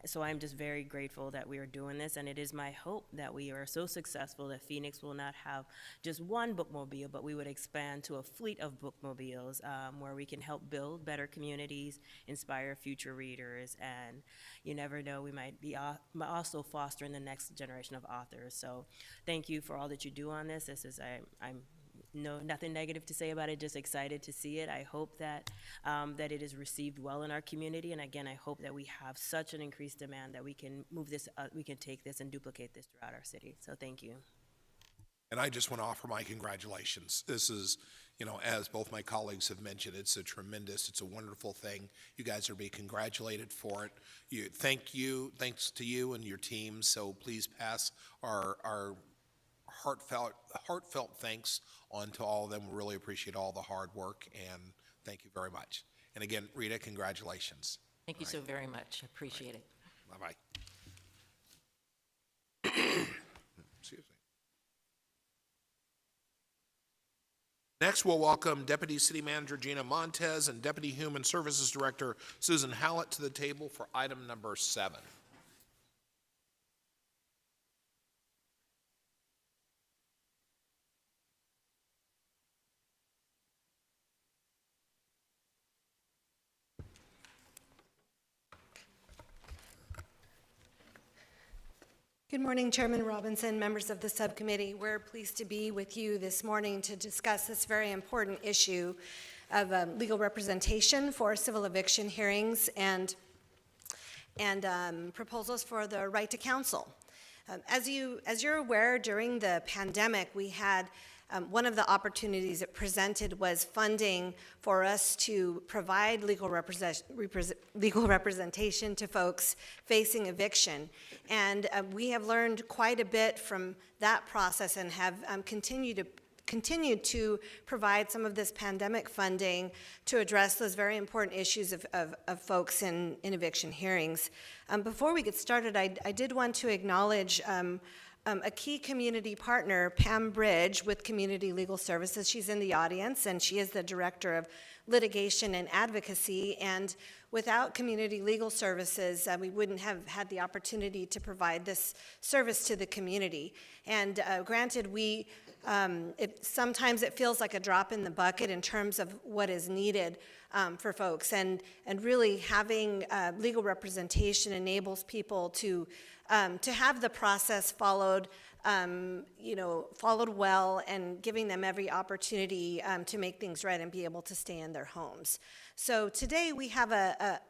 So I'm just very grateful that we are doing this, and it is my hope that we are so successful that Phoenix will not have just one bookmobile, but we would expand to a fleet of bookmobiles where we can help build better communities, inspire future readers, and you never know, we might be also fostering the next generation of authors. So thank you for all that you do on this. I'm nothing negative to say about it, just excited to see it. I hope that that it is received well in our community, and again, I hope that we have such an increased demand that we can move this, we can take this and duplicate this throughout our city. So thank you. And I just want to offer my congratulations. This is, you know, as both my colleagues have mentioned, it's a wonderful thing. You guys are being congratulated for it. Thanks to you and your team. So please pass our heartfelt thanks on to all of them. We really appreciate all the hard work, and thank you very much. And again, Rita, congratulations. Thank you so very much. I appreciate it. Bye-bye. Excuse me. Next, we'll welcome Deputy City Manager Gina Montez and Deputy Human Services Director Susan Hallett to the table for item number 7. Good morning, Chairman Robinson, members of the subcommittee. We're pleased to be with you this morning to discuss this very important issue of legal representation for civil eviction hearings and proposals for the right to counsel. As you're aware, during the pandemic, we had one of the opportunities it presented was funding for us to provide legal representation to folks facing eviction. And we have learned quite a bit from that process and have continued to provide some of this pandemic funding to address those very important issues of folks in eviction hearings. Before we get started, I did want to acknowledge a key community partner, Pam Bridge, with Community Legal Services. She's in the audience, and she is the Director of Litigation and Advocacy. And without Community Legal Services, we wouldn't have had the opportunity to provide this service to the community. And granted, sometimes it feels like a drop in the bucket in terms of what is needed for folks. And really having legal representation enables people to have the process followed well, and giving them every opportunity to make things right and be able to stay in their homes. So today we have a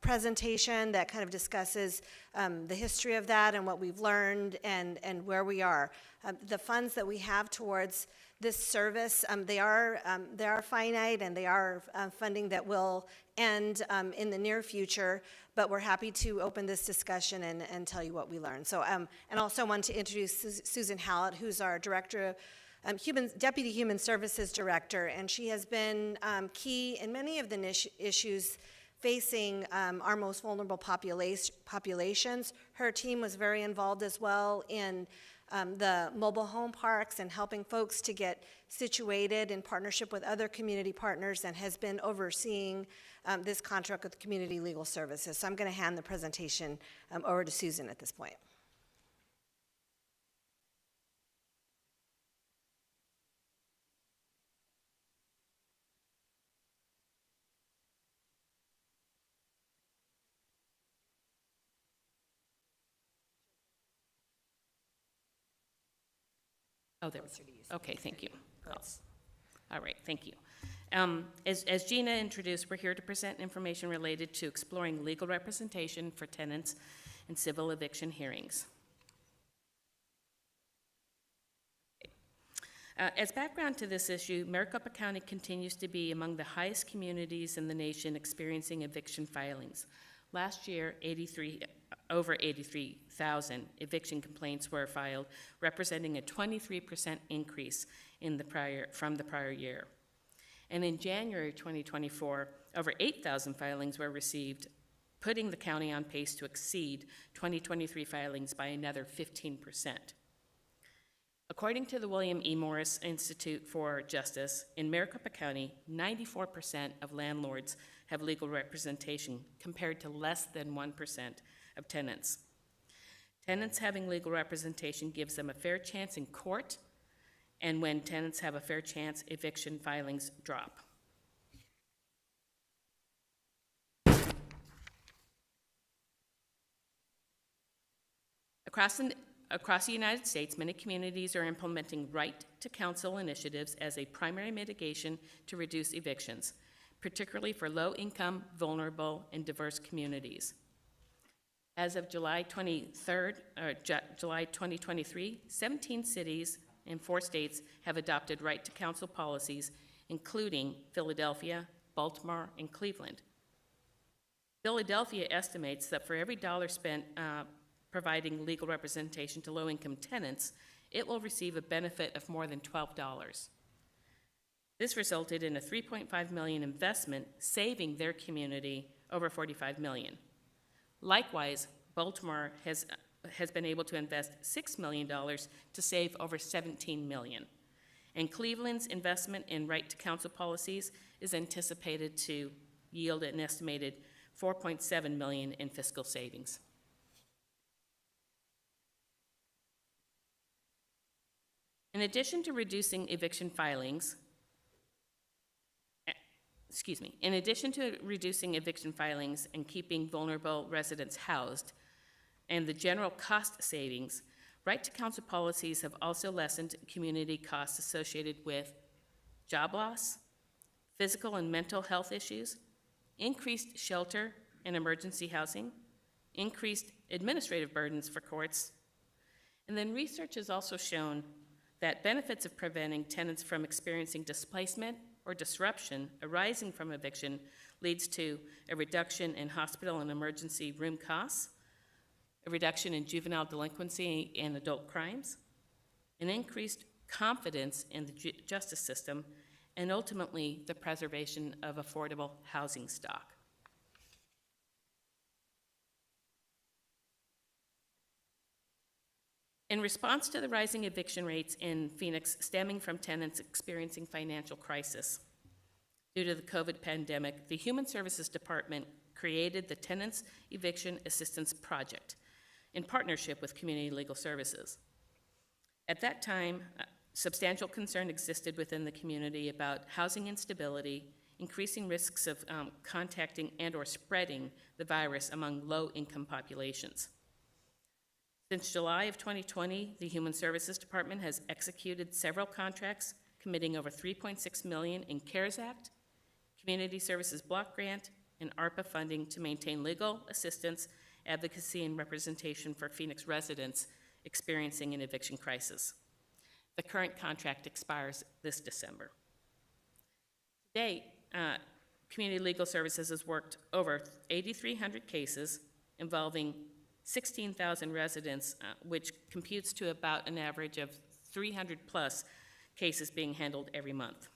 presentation that kind of discusses the history of that and what we've learned and where we are. The funds that we have towards this service, they are finite, and they are funding that will end in the near future, but we're happy to open this discussion and tell you what we learned. So, and also want to introduce Susan Hallett, who's our Director of Deputy Human Services Director, and she has been key in many of the issues facing our most vulnerable populations. Her team was very involved as well in the mobile home parks and helping folks to get situated in partnership with other community partners, and has been overseeing this contract with Community Legal Services. So I'm going to hand the presentation over to Susan at this point. Oh, there was. Okay, thank you. All right, thank you. As Gina introduced, we're here to present information related to exploring legal representation for tenants in civil eviction hearings. As background to this issue, Maricopa County continues to be among the highest communities in the nation experiencing eviction filings. Last year, over 83,000 eviction complaints were filed, representing a 23% increase from the prior year. And in January 2024, over 8,000 filings were received, putting the county on pace to exceed 2023 filings by another 15%. According to the William E. Morris Institute for Justice, in Maricopa County, 94% of landlords have legal representation, compared to less than 1% of tenants. Tenants having legal representation gives them a fair chance in court, and when tenants have a fair chance, eviction filings drop. Across the United States, many communities are implementing right-to-counsel initiatives as a primary mitigation to reduce evictions, particularly for low-income, vulnerable, and diverse communities. As of July 2023, 17 cities and 4 states have adopted right-to-counsel policies, including Philadelphia, Baltimore, and Cleveland. Philadelphia estimates that for every dollar spent providing legal representation to low-income tenants, it will receive a benefit of more than $12. This resulted in a $3.5 million investment, saving their community over $45 million. Likewise, Baltimore has been able to invest $6 million to save over $17 million. And Cleveland's investment in right-to-counsel policies is anticipated to yield an estimated $4.7 million in fiscal savings. In addition to reducing eviction filings, and keeping vulnerable residents housed, and the general cost savings, right-to-counsel policies have also lessened community costs associated with job loss, physical and mental health issues, increased shelter and emergency housing, increased administrative burdens for courts, and then research has also shown that benefits of preventing tenants from experiencing displacement or disruption arising from eviction leads to a reduction in hospital and emergency room costs, a reduction in juvenile delinquency and adult crimes, an increased confidence in the justice system, and ultimately the preservation of affordable housing stock. In response to the rising eviction rates in Phoenix stemming from tenants experiencing financial crisis due to the COVID pandemic, the Human Services Department created the Tenants Eviction Assistance Project in partnership with Community Legal Services. At that time, substantial concern existed within the community about housing instability, increasing risks of contacting and or spreading the virus among low-income populations. Since July of 2020, the Human Services Department has executed several contracts committing over $3.6 million in CARES Act, Community Services Block Grant, and ARPA funding to maintain legal assistance, advocacy, and representation for Phoenix residents experiencing an eviction crisis. The current contract expires this December. To date, Community Legal Services has worked over 8,300 cases involving 16,000 residents, which computes to about an average of 300 plus cases being handled every month.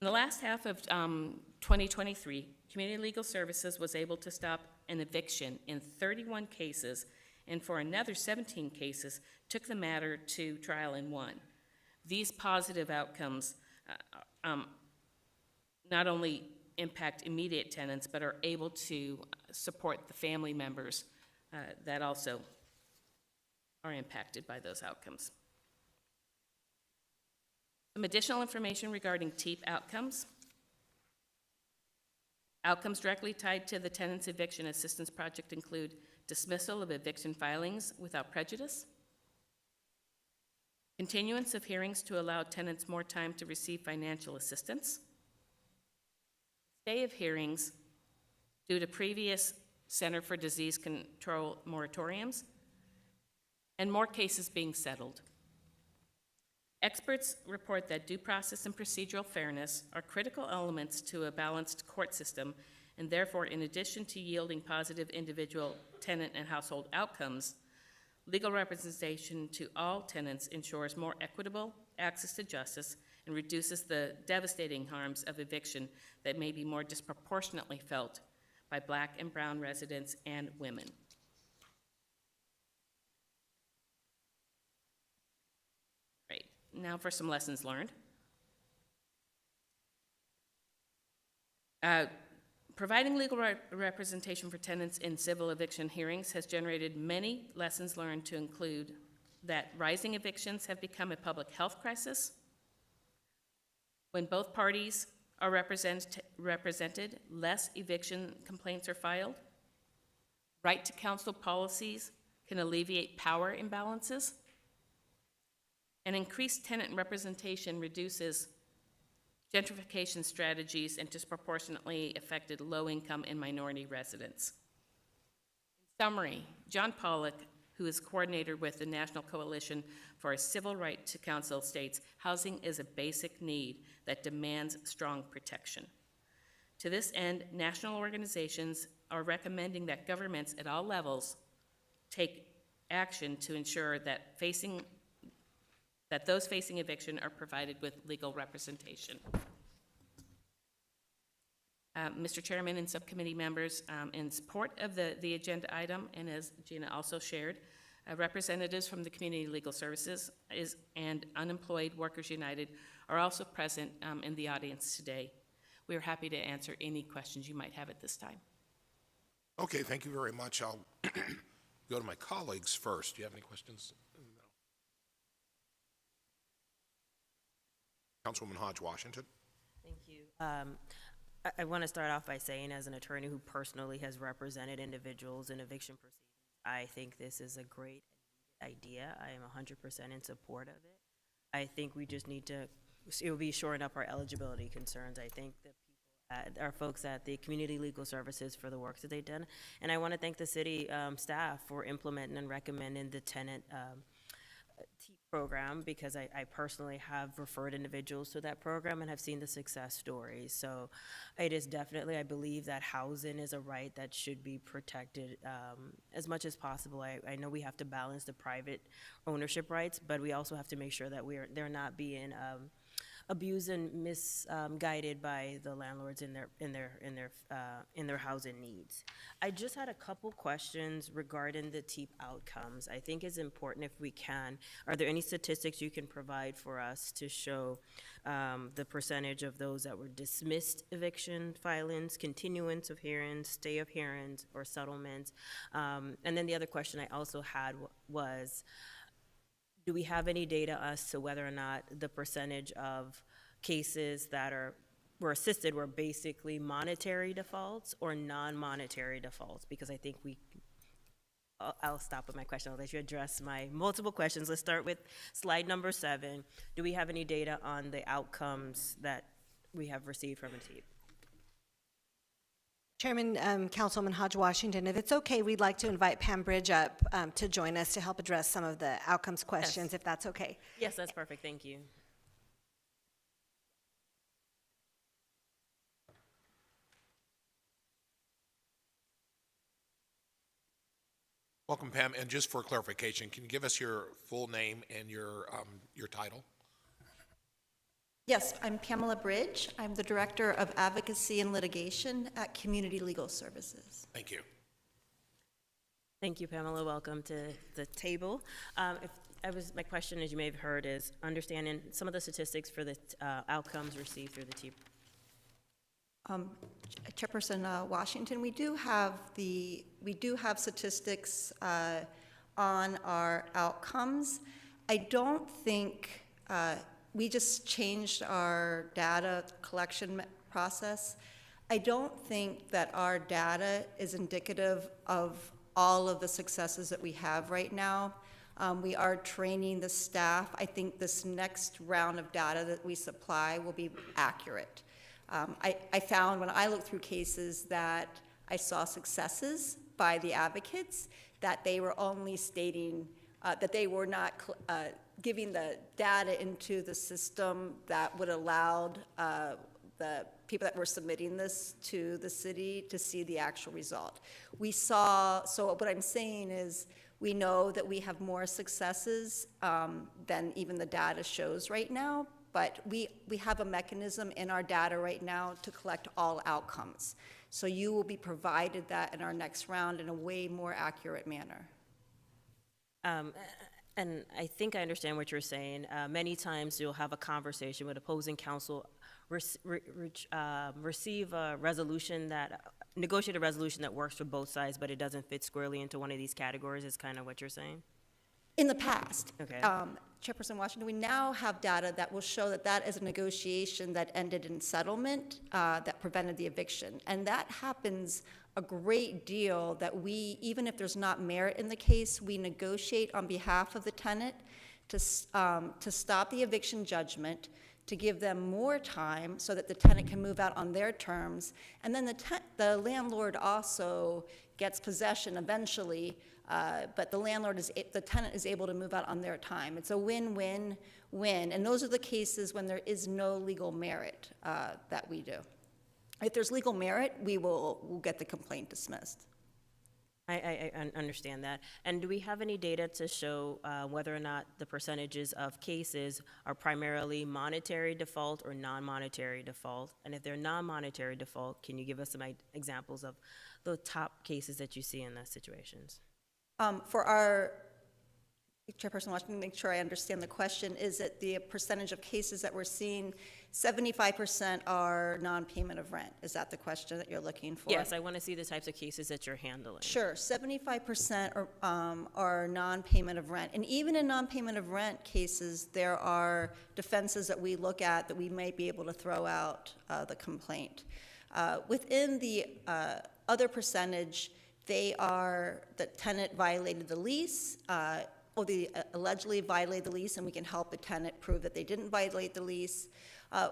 In the last half of 2023, Community Legal Services was able to stop an eviction in 31 cases, and for another 17 cases, took the matter to trial and won. These positive outcomes not only impact immediate tenants, but are able to support the family members that also are impacted by those outcomes. Some additional information regarding TEEP outcomes. Outcomes directly tied to the tenant's eviction assistance project include dismissal of eviction filings without prejudice, continuance of hearings to allow tenants more time to receive financial assistance, stay of hearings due to previous Center for Disease Control moratoriums, and more cases being settled. Experts report that due process and procedural fairness are critical elements to a balanced court system, and therefore, in addition to yielding positive individual, tenant, and household outcomes, legal representation to all tenants ensures more equitable access to justice and reduces the devastating harms of eviction that may be more disproportionately felt by Black and brown residents and women. Great. Now for some lessons learned. Providing legal representation for tenants in civil eviction hearings has generated many lessons learned, to include that rising evictions have become a public health crisis. When both parties are represented, less eviction complaints are filed. Right to counsel policies can alleviate power imbalances. And increased tenant representation reduces gentrification strategies and disproportionately affected low-income and minority residents. In summary, John Pollock, who is coordinator with the National Coalition for a Civil Right to Counsel, states, "Housing is a basic need that demands strong protection." To this end, national organizations are recommending that governments at all levels take action to ensure that those facing eviction are provided with legal representation. Mr. Chairman and subcommittee members, in support of the agenda item, and as Gina also shared, representatives from the Community Legal Services and Unemployed Workers United are also present in the audience today. We are happy to answer any questions you might have at this time. Okay, thank you very much. I'll go to my colleagues first. Do you have any questions? Councilwoman Hodge Washington. Thank you. I want to start off by saying, as an attorney who personally has represented individuals in eviction proceedings, I think this is a great idea. I am 100% in support of it. I think we just need to, it will be shoring up our eligibility concerns. I think that our folks at the Community Legal Services for the work that they've done. And I want to thank the city staff for implementing and recommending the tenant TEEP program, because I personally have referred individuals to that program and have seen the success stories. So it is definitely, I believe that housing is a right that should be protected as much as possible. I know we have to balance the private ownership rights, but we also have to make sure that they're not being abused and misguided by the landlords in their housing needs. I just had a couple questions regarding the TEEP outcomes. I think it's important, if we can, are there any statistics you can provide for us to show the percentage of those that were dismissed eviction filings, continuance of hearings, stay of hearings, or settlements? And then the other question I also had was, do we have any data as to whether or not the percentage of cases that were assisted were basically monetary defaults or non-monetary defaults? Because I think I'll stop with my question. I'll let you address my multiple questions. Let's start with slide number 7. Do we have any data on the outcomes that we have received from a TEEP? Chairman, Councilwoman Hodge Washington, if it's okay, we'd like to invite Pam Bridge up to join us to help address some of the outcomes questions, Yes. if that's okay. Yes, that's perfect. Thank you. Welcome, Pam. And just for clarification, can you give us your full name and your title? Yes, I'm Pamela Bridge. I'm the Director of Advocacy and Litigation at Community Legal Services. Thank you. Thank you, Pamela. Welcome to the table. My question, as you may have heard, is understanding some of the statistics for the outcomes received through the T. Chairperson Washington, we do have statistics on our outcomes. I don't think we just changed our data collection process. I don't think that our data is indicative of all of the successes that we have right now. We are training the staff. I think this next round of data that we supply will be accurate. I found when I looked through cases that I saw successes by the advocates, that they were only stating that they were not giving the data into the system that would allow the people that were submitting this to the city to see the actual result. So what I'm saying is, we know that we have more successes than even the data shows right now, but we have a mechanism in our data right now to collect all outcomes. So you will be provided that in our next round in a way more accurate manner. And I think I understand what you're saying. Many times you'll have a conversation with opposing counsel, receive a resolution negotiate a resolution that works for both sides, but it doesn't fit squarely into one of these categories, is kind of what you're saying? In the past. Okay. Chairperson Washington, we now have data that will show that that is a negotiation that ended in settlement that prevented the eviction. And that happens a great deal, that we, even if there's not merit in the case, we negotiate on behalf of the tenant to stop the eviction judgment, to give them more time so that the tenant can move out on their terms. And then the landlord also gets possession eventually, but the tenant is able to move out on their time. It's a win-win-win. And those are the cases when there is no legal merit that we do. If there's legal merit, we'll get the complaint dismissed. I understand that. And do we have any data to show whether or not the percentages of cases are primarily monetary default or non-monetary default? And if they're non-monetary default, can you give us some examples of the top cases that you see in those situations? For our Chairperson Washington, make sure I understand the question, is that the percentage of cases that we're seeing, 75% are non-payment of rent. Is that the question that you're looking for? Yes, I want to see the types of cases that you're handling. Sure, 75% are non-payment of rent. And even in non-payment of rent cases, there are defenses that we look at that we might be able to throw out the complaint. Within the other percentage, they are the tenant violated the lease, or they allegedly violated the lease, and we can help the tenant prove that they didn't violate the lease.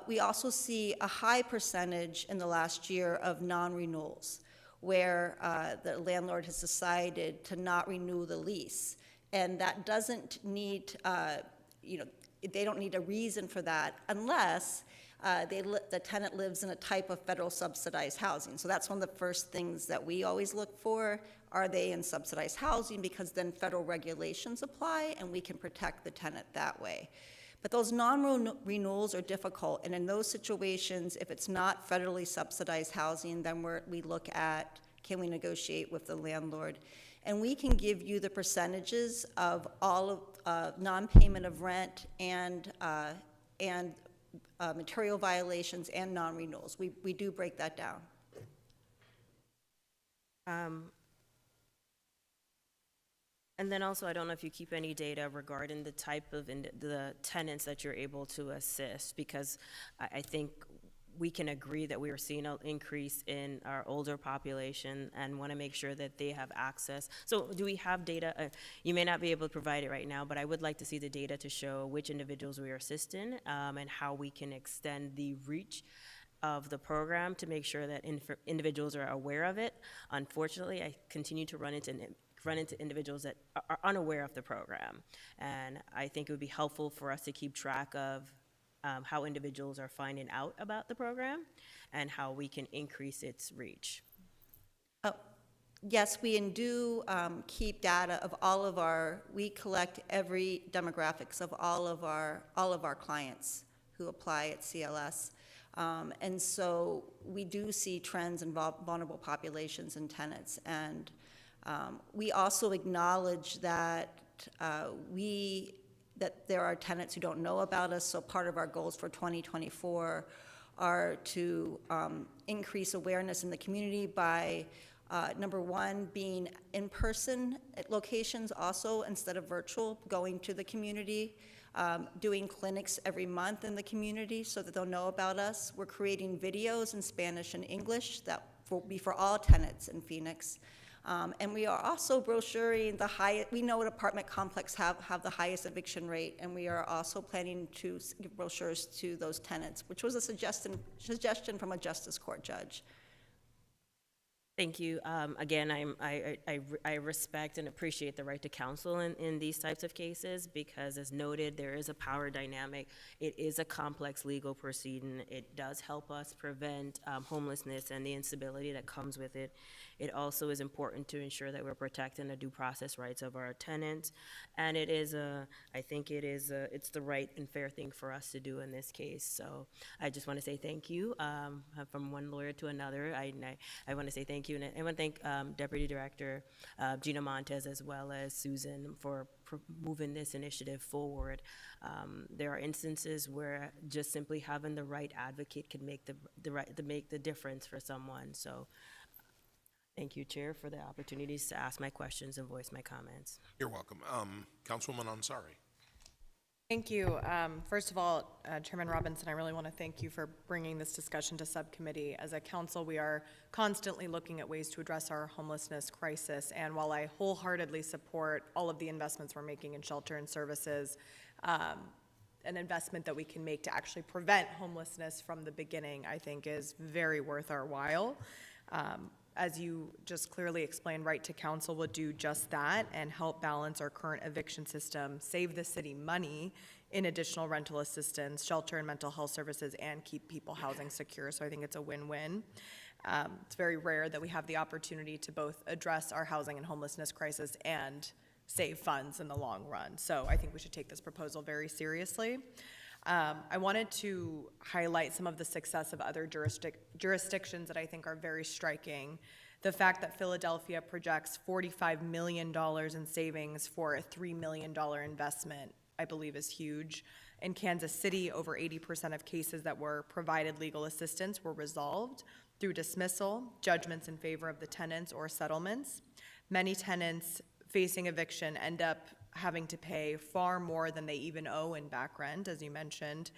We also see a high percentage in the last year of non-renewals, where the landlord has decided to not renew the lease. And that doesn't need, they don't need a reason for that unless the tenant lives in a type of federal subsidized housing. So that's one of the first things that we always look for. Are they in subsidized housing? Because then federal regulations apply and we can protect the tenant that way. But those non-renewals are difficult, and in those situations, if it's not federally subsidized housing, then we look at, can we negotiate with the landlord? And we can give you the percentages of all of non-payment of rent and material violations and non-renewals. We do break that down. And then also, I don't know if you keep any data regarding the type of the tenants that you're able to assist, because I think we can agree that we are seeing an increase in our older population and want to make sure that they have access. So do we have data? You may not be able to provide it right now, but I would like to see the data to show which individuals we are assisting and how we can extend the reach of the program to make sure that individuals are aware of it. Unfortunately, I continue to run into individuals that are unaware of the program. And I think it would be helpful for us to keep track of how individuals are finding out about the program and how we can increase its reach. Yes, we do keep data of all of we collect every demographics of all of our clients who apply at CLS. And so we do see trends in vulnerable populations and tenants. And we also acknowledge that that there are tenants who don't know about us, so part of our goals for 2024 are to increase awareness in the community by, number one, being in person at locations also instead of virtual, going to the community, doing clinics every month in the community so that they'll know about us. We're creating videos in Spanish and English that will be for all tenants in Phoenix. And we are also brochuring the highest, we know what apartment complex have the highest eviction rate, and we are also planning to give brochures to those tenants, which was a suggestion from a justice court judge. Thank you. Again, I respect and appreciate the right to counsel in these types of cases because, as noted, there is a power dynamic. It is a complex legal proceeding. It does help us prevent homelessness and the instability that comes with it. It also is important to ensure that we're protecting the due process rights of our tenants. And it is I think it's the right and fair thing for us to do in this case. So I just want to say thank you from one lawyer to another. I want to say thank you. And I want to thank Deputy Director Gina Montes as well as Susan for moving this initiative forward. There are instances where just simply having the right advocate can make the difference for someone. So thank you, Chair, for the opportunities to ask my questions and voice my comments. You're welcome. Councilwoman Ansari. Thank you. First of all, Chairman Robinson, I really want to thank you for bringing this discussion to subcommittee. As a council, we are constantly looking at ways to address our homelessness crisis, and while I wholeheartedly support all of the investments we're making in shelter and services, an investment that we can make to actually prevent homelessness from the beginning, I think is very worth our while. As you just clearly explained, Right to Counsel will do just that and help balance our current eviction system, save the city money in additional rental assistance, shelter and mental health services, and keep people housing secure. So I think it's a win-win. It's very rare that we have the opportunity to both address our housing and homelessness crisis and save funds in the long run. So I think we should take this proposal very seriously. I wanted to highlight some of the success of other jurisdictions that I think are very striking. The fact that Philadelphia projects $45 million in savings for a $3 million investment, I believe, is huge. In Kansas City, over 80% of cases that were provided legal assistance were resolved through dismissal, judgments in favor of the tenants, or settlements. Many tenants facing eviction end up having to pay far more than they even owe in back rent, as you mentioned,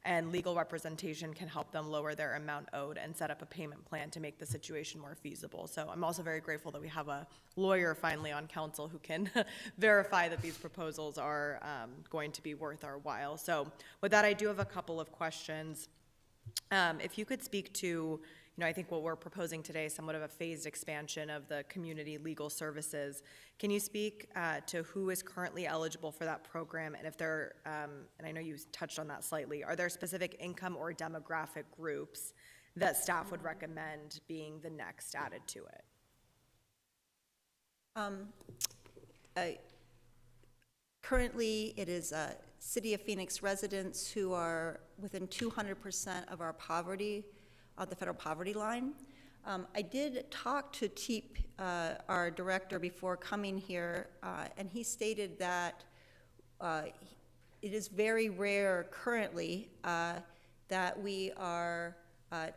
and legal representation can help them lower their amount owed and set up a payment plan to make the situation more feasible. So I'm also very grateful that we have a lawyer finally on council who can verify that these proposals are going to be worth our while. So with that, I do have a couple of questions. If you could speak to, I think what we're proposing today is somewhat of a phased expansion of the community legal services. Can you speak to who is currently eligible for that program, and if there, and I know you touched on that slightly, are there specific income or demographic groups that staff would recommend being the next added to it? Currently, it is City of Phoenix residents who are within 200% of our poverty, the federal poverty line. I did talk to Teep, our director, before coming here, and he stated that it is very rare currently that we are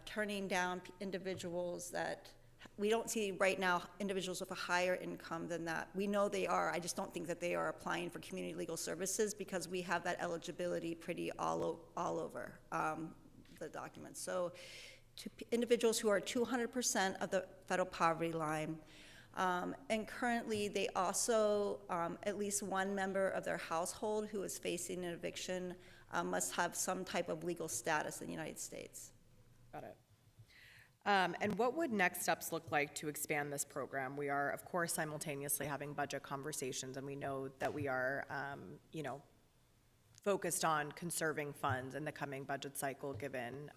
turning down individuals that we don't see right now individuals with a higher income than that. We know they are. I just don't think that they are applying for community legal services because we have that eligibility pretty all over the documents. So to individuals who are 200% of the federal poverty line, and currently they also, at least one member of their household who is facing an eviction must have some type of legal status in the United States. Got it. And what would next steps look like to expand this program? We are, of course, simultaneously having budget conversations, and we know that we are, focused on conserving funds in the coming budget cycle, given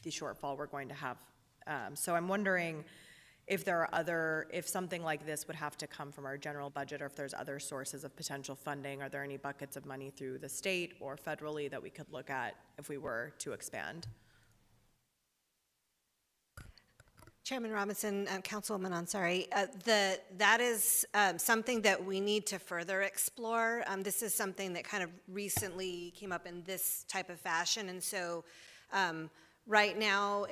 the shortfall we're going to have. So I'm wondering if something like this would have to come from our general budget, or if there's other sources of potential funding. Are there any buckets of money through the state or federally that we could look at if we were to expand? Chairman Robinson, Councilwoman Ansari, that is something that we need to further explore. This is something that kind of recently came up in this type of fashion, and so right now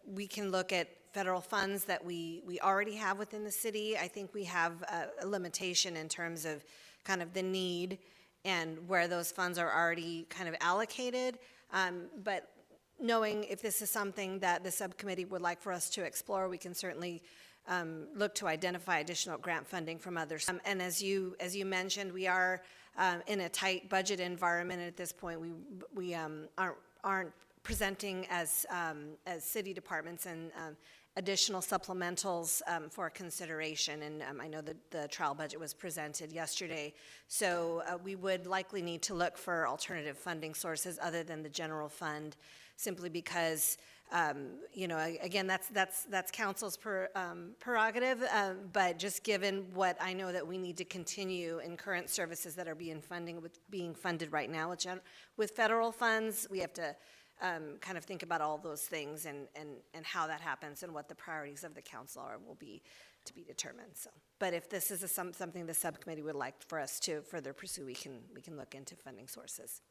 we can look at federal funds that we already have within the city. I think we have a limitation in terms of kind of the need and where those funds are already kind of allocated, but knowing if this is something that the subcommittee would like for us to explore, we can certainly look to identify additional grant funding from others. And as you mentioned, we are in a tight budget environment at this point. We aren't presenting as city departments and additional supplementals for consideration. And I know that the trial budget was presented yesterday. So we would likely need to look for alternative funding sources other than the general fund, simply because, again, that's council's prerogative, but just given what I know that we need to continue in current services that are being funded right now with federal funds, we have to kind of think about all those things and how that happens and what the priorities of the council will be to be determined. So, but if this is something the subcommittee would like for us to further pursue, we can look into funding sources.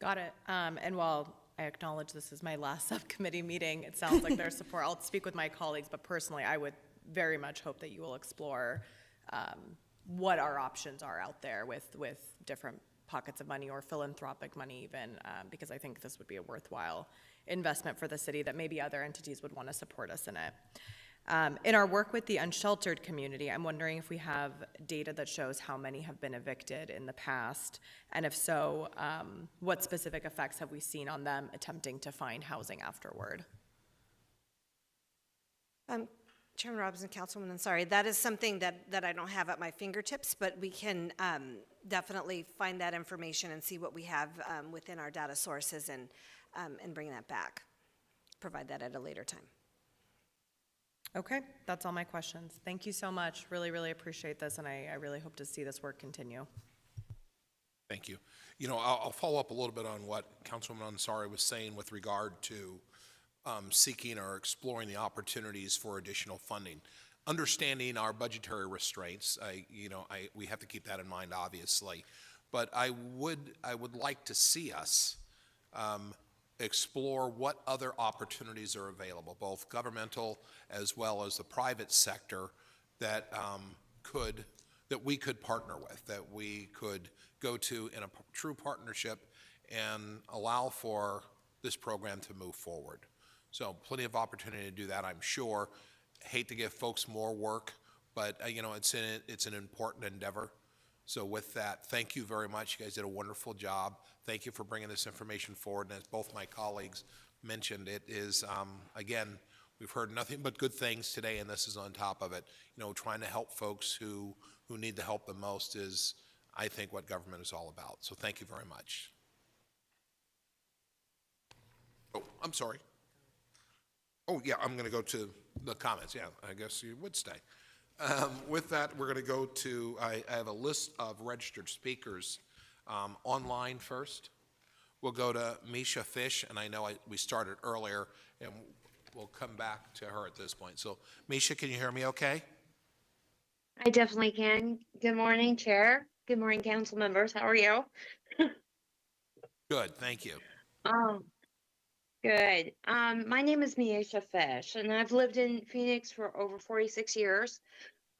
Got it. And while I acknowledge this is my last subcommittee meeting, it sounds like there's support. I'll speak with my colleagues, but personally, I would very much hope that you will explore what our options are out there with different pockets of money or philanthropic money even, because I think this would be a worthwhile investment for the city that maybe other entities would want to support us in it. In our work with the unsheltered community, I'm wondering if we have data that shows how many have been evicted in the past, and if so, what specific effects have we seen on them attempting to find housing afterward? Chairman Robinson, Councilwoman Ansari, that is something that I don't have at my fingertips, but we can definitely find that information and see what we have within our data sources and bring that back, provide that at a later time. Okay, that's all my questions. Thank you so much. Really, really appreciate this, and I really hope to see this work continue. Thank you. I'll follow up a little bit on what Councilwoman Ansari was saying with regard to seeking or exploring the opportunities for additional funding. Understanding our budgetary restraints, we have to keep that in mind, obviously. But I would like to see us explore what other opportunities are available, both governmental as well as the private sector, that we could partner with, that we could go to in a true partnership and allow for this program to move forward. So plenty of opportunity to do that, I'm sure. Hate to give folks more work, but it's an important endeavor. So with that, thank you very much. You guys did a wonderful job. Thank you for bringing this information forward. And as both my colleagues mentioned, it is, again, we've heard nothing but good things today, and this is on top of it. Trying to help folks who need the help the most is, I think, what government is all about. So thank you very much. Oh, I'm sorry. Oh, yeah, I'm going to go to the comments. Yeah, I guess you would stay. With that, we're going to go to, I have a list of registered speakers online first. We'll go to Misha Fish, and I know we started earlier, and we'll come back to her at this point. So, Misha, can you hear me okay? I definitely can. Good morning, Chair. Good morning, council members. How are you? Good, thank you. Good. My name is Miesha Fish, and I've lived in Phoenix for over 46 years.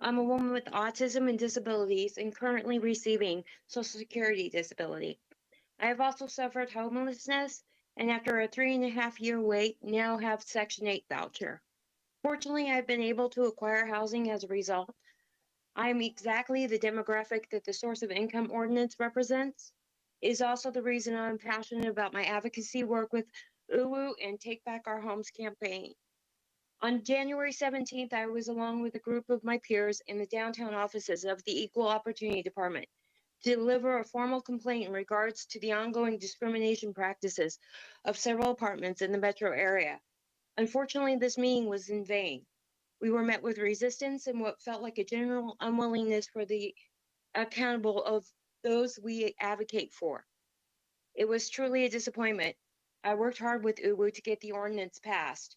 I'm a woman with autism and disabilities and currently receiving Social Security disability. I have also suffered homelessness, and after a 3.5-year wait, now have Section 8 voucher. Fortunately, I've been able to acquire housing as a result. I'm exactly the demographic that the source of income ordinance represents. It is also the reason I'm passionate about my advocacy work with UWU and Take Back Our Homes campaign. On January 17th, I was along with a group of my peers in the downtown offices of the Equal Opportunity Department to deliver a formal complaint in regards to the ongoing discrimination practices of several apartments in the metro area. Unfortunately, this meeting was in vain. We were met with resistance and what felt like a general unwillingness for the accountable of those we advocate for. It was truly a disappointment. I worked hard with UWU to get the ordinance passed.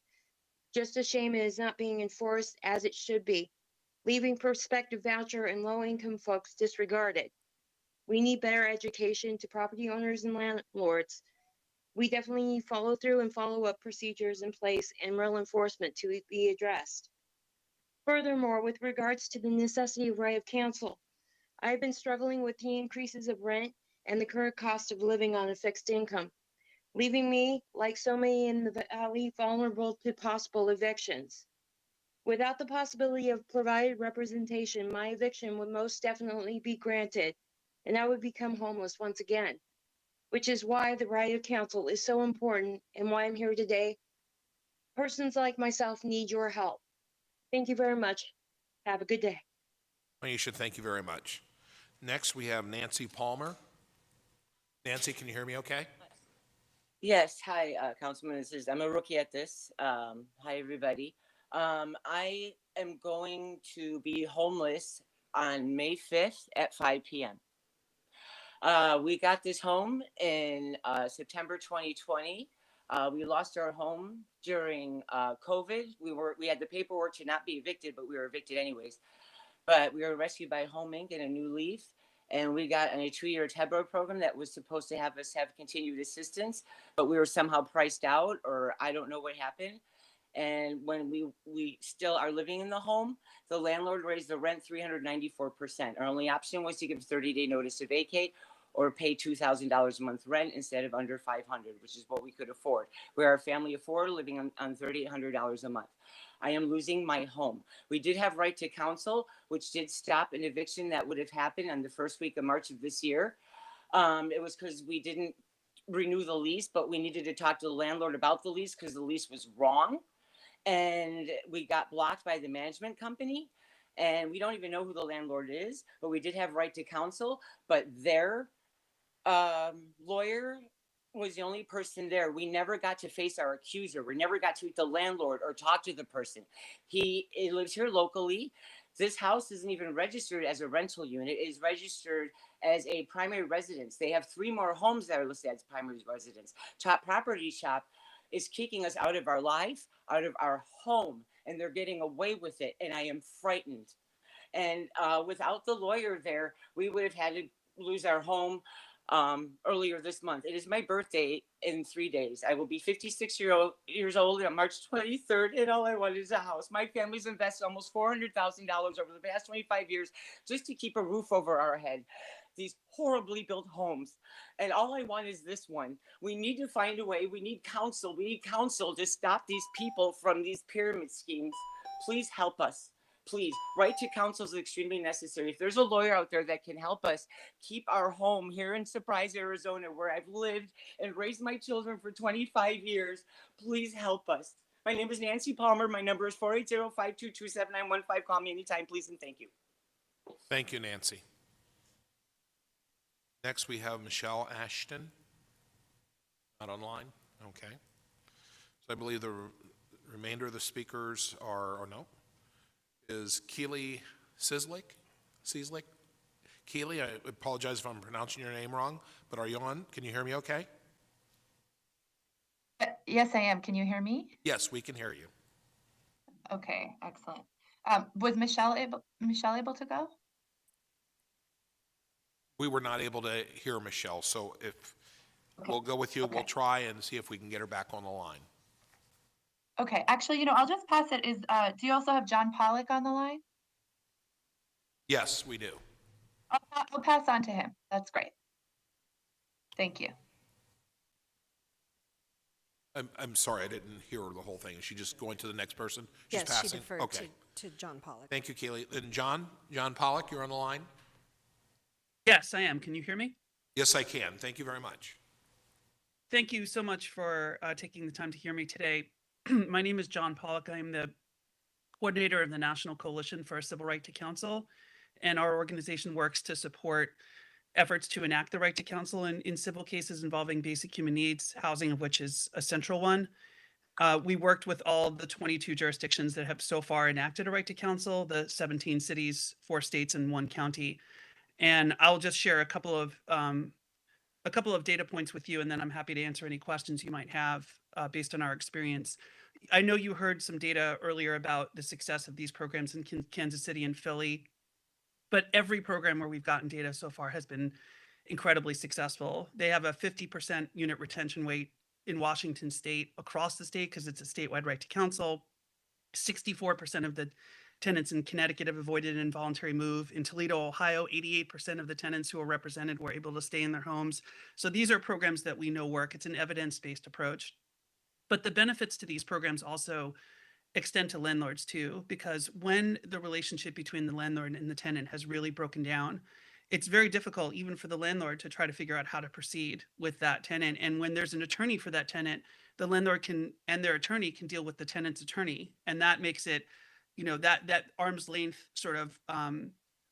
Just a shame it is not being enforced as it should be, leaving prospective voucher and low-income folks disregarded. We need better education to property owners and landlords. We definitely need follow through and follow up procedures in place and real enforcement to be addressed. Furthermore, with regards to the necessity of right of counsel, I've been struggling with the increases of rent and the current cost of living on a fixed income, leaving me, like so many in the valley, vulnerable to possible evictions. Without the possibility of provided representation, my eviction would most definitely be granted, and I would become homeless once again, which is why the right of counsel is so important and why I'm here today. Persons like myself need your help. Thank you very much. Have a good day. Aisha, thank you very much. Next, we have Nancy Palmer. Nancy, can you hear me okay? Yes, hi, Councilman. I'm a rookie at this. Hi, everybody. I am going to be homeless on May 5th at 5 p.m. We got this home in September 2020. We lost our home during COVID. We had the paperwork to not be evicted, but we were evicted anyways. But we were rescued by Home Inc. and a new leaf. And we got on a 2-year TEBRO program that was supposed to have us have continued assistance, but we were somehow priced out, or I don't know what happened. And when we still are living in the home, the landlord raised the rent 394%. Our only option was to give 30-day notice to vacate or pay $2,000 a month rent instead of under $500, which is what we could afford. We're a family of 4 living on $3,800 a month. I am losing my home. We did have right to counsel, which did stop an eviction that would have happened on the first week of March of this year. It was because we didn't renew the lease, but we needed to talk to the landlord about the lease because the lease was wrong. And we got blocked by the management company. And we don't even know who the landlord is, but we did have right to counsel. But their lawyer was the only person there. We never got to face our accuser. We never got to meet the landlord or talk to the person. He lives here locally. This house isn't even registered as a rental unit. It is registered as a primary residence. They have 3 more homes that are listed as primary residence. Top Property Shop is kicking us out of our life, out of our home, and they're getting away with it. And I am frightened. And without the lawyer there, we would have had to lose our home earlier this month. It is my birthday in 3 days. I will be 56 years old on March 23rd, and all I want is a house. My family's invested almost $400,000 over the past 25 years just to keep a roof over our head. These horribly built homes. And all I want is this one. We need to find a way. We need counsel. We need counsel to stop these people from these pyramid schemes. Please help us. Please, right to counsel is extremely necessary. If there's a lawyer out there that can help us keep our home here in Surprise, Arizona, where I've lived and raised my children for 25 years, please help us. My name is Nancy Palmer. My number is 480-522-7915. Call me anytime, please, and thank you. Thank you, Nancy. Next, we have Michelle Ashton. Not online? Okay. So I believe the remainder of the speakers are, or no, is Keely Cieslik? Keely, I apologize if I'm pronouncing your name wrong, but are you on? Can you hear me okay? Yes, I am. Can you hear me? Yes, we can hear you. Okay, excellent. Was Michelle able to go? We were not able to hear Michelle, so if we'll go with you, Okay. we'll try and see if we can get her back on the line. Okay, actually, I'll just pass it. Do you also have John Pollock on the line? Yes, we do. I'll pass on to him. That's great. Thank you. I'm sorry, I didn't hear the whole thing. Is she just going to the next person? She's Yes, passing? she deferred Okay. to John Pollock. Thank you, Keely. And John Pollock, you're on the line? Yes, I am. Can you hear me? Yes, I can. Thank you very much. Thank you so much for taking the time to hear me today. My name is John Pollock. I am the coordinator of the National Coalition for a Civil Right to Counsel, and our organization works to support efforts to enact the right to counsel in civil cases involving basic human needs, housing of which is a central one. We worked with all the 22 jurisdictions that have so far enacted a right to counsel, the 17 cities, 4 states, and 1 county. And I'll just share a couple of data points with you, and then I'm happy to answer any questions you might have based on our experience. I know you heard some data earlier about the success of these programs in Kansas City and Philly, but every program where we've gotten data so far has been incredibly successful. They have a 50% unit retention rate in Washington state, across the state, because it's a statewide right to counsel. 64% of the tenants in Connecticut have avoided an involuntary move. In Toledo, Ohio, 88% of the tenants who were represented were able to stay in their homes. So these are programs that we know work. It's an evidence-based approach. But the benefits to these programs also extend to landlords too, because when the relationship between the landlord and the tenant has really broken down, it's very difficult even for the landlord to try to figure out how to proceed with that tenant. And when there's an attorney for that tenant, the landlord and their attorney can deal with the tenant's attorney. And that makes it, that arm's length sort of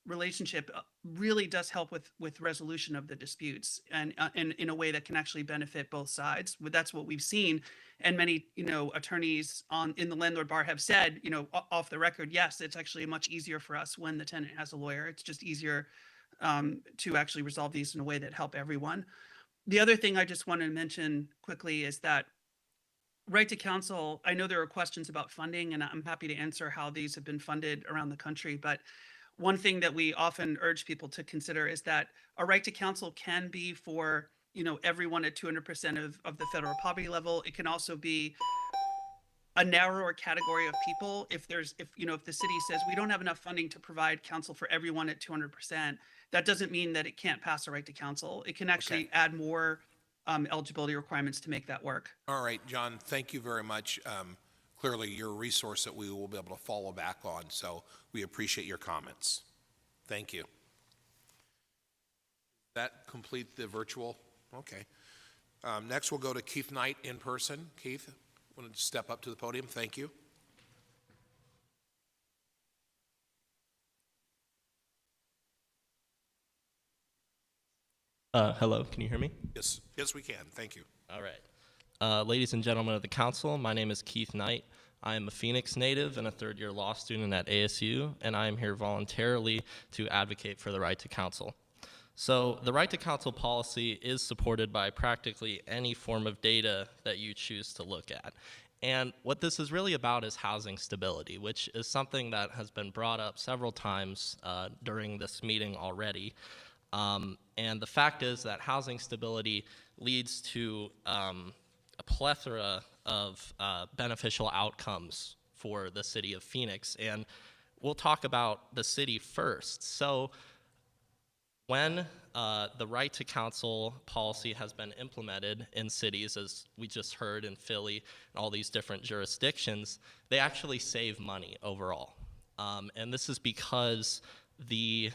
relationship really does help with resolution of the disputes and in a way that can actually benefit both sides. But that's what we've seen. And many, attorneys in the landlord bar have said, off the record, yes, it's actually much easier for us when the tenant has a lawyer. It's just easier to actually resolve these in a way that help everyone. The other thing I just want to mention quickly is that right to counsel, I know there are questions about funding, and I'm happy to answer how these have been funded around the country. But one thing that we often urge people to consider is that a right to counsel can be for, everyone at 200% of the federal poverty level. It can also be a narrower category of people. If the city says we don't have enough funding to provide counsel for everyone at 200%, that doesn't mean that it can't pass a right to counsel. It can actually add more eligibility requirements to make that work. All right, John, thank you very much. Clearly, you're a resource that we will be able to follow back on, so we appreciate your comments. Thank you. That complete the virtual? Okay. Next, we'll go to Keith Knight in person. Keith, want to step up to the podium? Thank you. Hello, can you hear me? Yes, we can. Thank you. All right. Ladies and gentlemen of the council, my name is Keith Knight. I am a Phoenix native and a third-year law student at ASU, and I am here voluntarily to advocate for the right to counsel. So the right to counsel policy is supported by practically any form of data that you choose to look at. And what this is really about is housing stability, which is something that has been brought up several times during this meeting already. And the fact is that housing stability leads to a plethora of beneficial outcomes for the city of Phoenix. And we'll talk about the city first. So when the right to counsel policy has been implemented in cities, as we just heard in Philly and all these different jurisdictions, they actually save money overall. And this is because the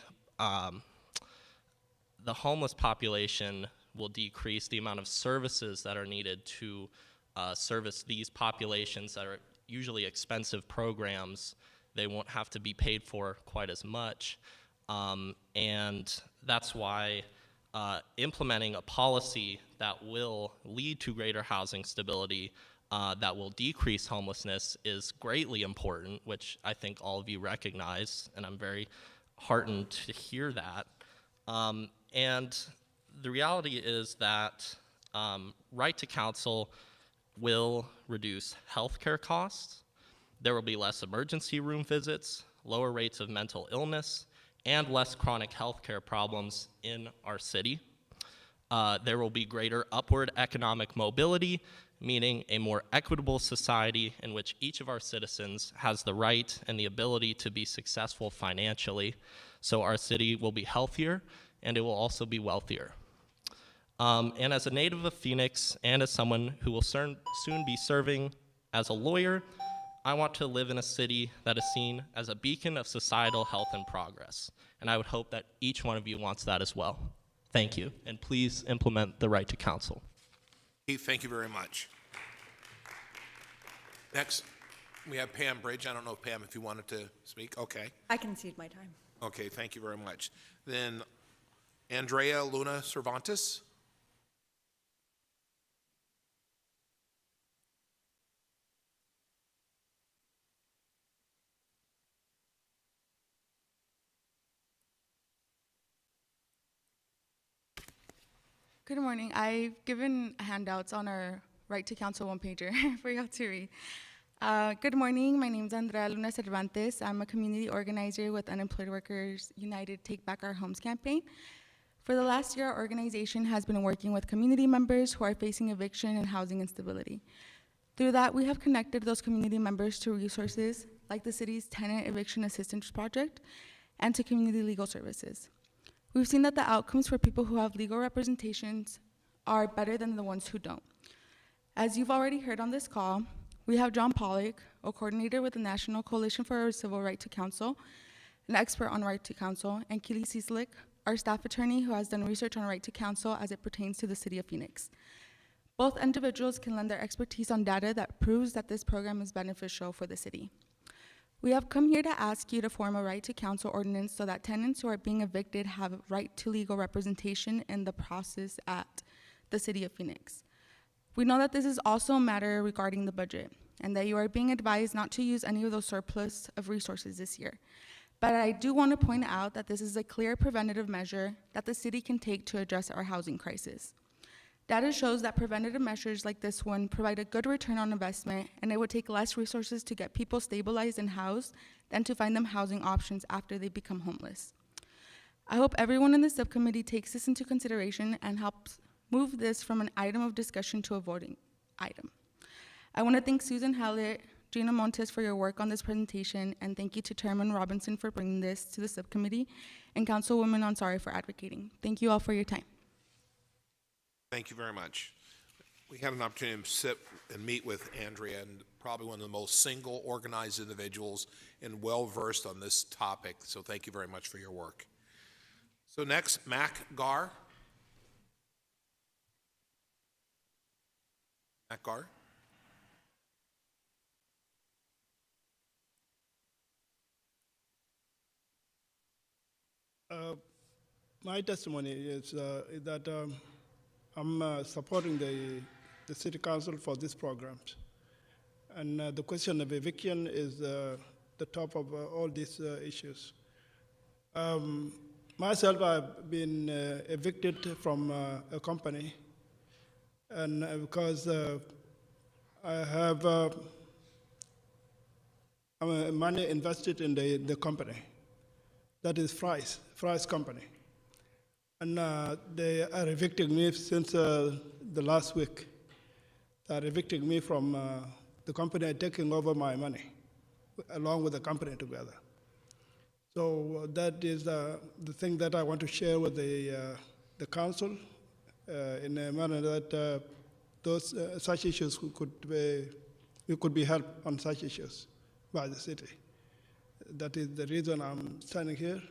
homeless population will decrease. The amount of services that are needed to service these populations that are usually expensive programs, they won't have to be paid for quite as much. And that's why implementing a policy that will lead to greater housing stability, that will decrease homelessness, is greatly important, which I think all of you recognize, and I'm very heartened to hear that. And the reality is that right to counsel will reduce healthcare costs. There will be less emergency room visits, lower rates of mental illness, and less chronic healthcare problems in our city. There will be greater upward economic mobility, meaning a more equitable society in which each of our citizens has the right and the ability to be successful financially. So our city will be healthier, and it will also be wealthier. And as a native of Phoenix, and as someone who will soon be serving as a lawyer, I want to live in a city that is seen as a beacon of societal health and progress. And I would hope that each one of you wants that as well. Thank you, and please implement the right to counsel. Keith, thank you very much. Next, we have Pam Bridge. I don't know, Pam, if you wanted to speak. Okay. I can cede my time. Okay, thank you very much. Then Andrea Luna Cervantes. Good morning. I've given handouts on our Right to Counsel one-pager for y'all to read. Good morning. My name is Andrea Luna Cervantes. I'm a community organizer with Unemployed Workers United Take Back Our Homes campaign. For the last year, our organization has been working with community members who are facing eviction and housing instability. Through that, we have connected those community members to resources like the city's Tenant Eviction Assistance Project and to community legal services. We've seen that the outcomes for people who have legal representations are better than the ones who don't. As you've already heard on this call, we have John Pollock, a coordinator with the National Coalition for a Civil Right to Counsel, an expert on right to counsel, and Keely Cieslik, our staff attorney who has done research on right to counsel as it pertains to the city of Phoenix. Both individuals can lend their expertise on data that proves that this program is beneficial for the city. We have come here to ask you to form a right to counsel ordinance so that tenants who are being evicted have a right to legal representation in the process at the city of Phoenix. We know that this is also a matter regarding the budget and that you are being advised not to use any of those surplus of resources this year. But I do want to point out that this is a clear preventative measure that the city can take to address our housing crisis. Data shows that preventative measures like this one provide a good return on investment, and it would take less resources to get people stabilized and housed than to find them housing options after they become homeless. I hope everyone in the subcommittee takes this into consideration and helps move this from an item of discussion to a voting item. I want to thank Susan Hallett, Gina Montes for your work on this presentation, and thank you to Chairman Robinson for bringing this to the subcommittee, and Councilwoman Ansari for advocating. Thank you all for your time. Thank you very much. We had an opportunity to sit and meet with Andrea, and probably one of the most single, organized individuals and well-versed on this topic, so thank you very much for your work. So next, Mac Gar. Mac Gar. My testimony is that I'm supporting the City Council for these programs. And the question of eviction is the top of all these issues. Myself, I've been evicted from a company, and because I have money invested in the company, that is Fry's company. And they are evicting me since the last week. They are evicting me from the company taking over my money, along with the company together. So that is the thing that I want to share with the council in a manner that those such issues could be helped on such issues by the city. That is the reason I'm standing here.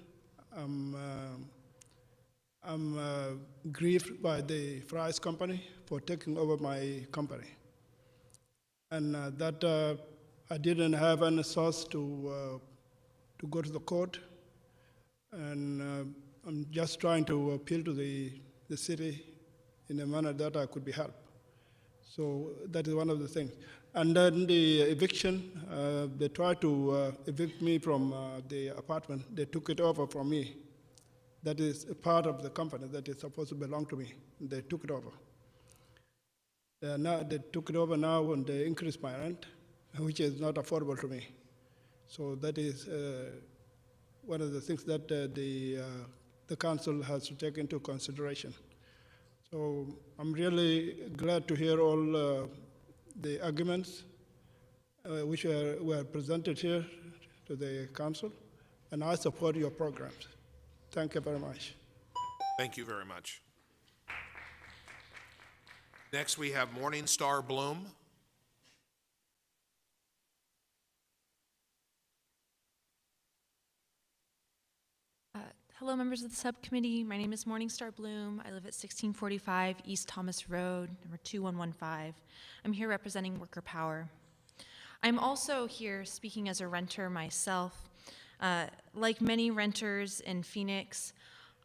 I'm grieved by the Fry's company for taking over my company. And that I didn't have any source to go to the court. And I'm just trying to appeal to the city in a manner that I could be helped. So that is one of the things. And then the eviction, they tried to evict me from the apartment. They took it over from me. That is a part of the company that is supposed to belong to me. They took it over. Now they took it over now and they increased my rent, which is not affordable to me. So that is one of the things that the council has to take into consideration. So I'm really glad to hear all the arguments which were presented here to the council, and I support your programs. Thank you very much. Thank you very much. Next, we have Morningstar Bloom. Hello, members of the subcommittee. My name is Morningstar Bloom. I live at 1645 East Thomas Road, number 2115. I'm here representing Worker Power. I'm also here speaking as a renter myself. Like many renters in Phoenix,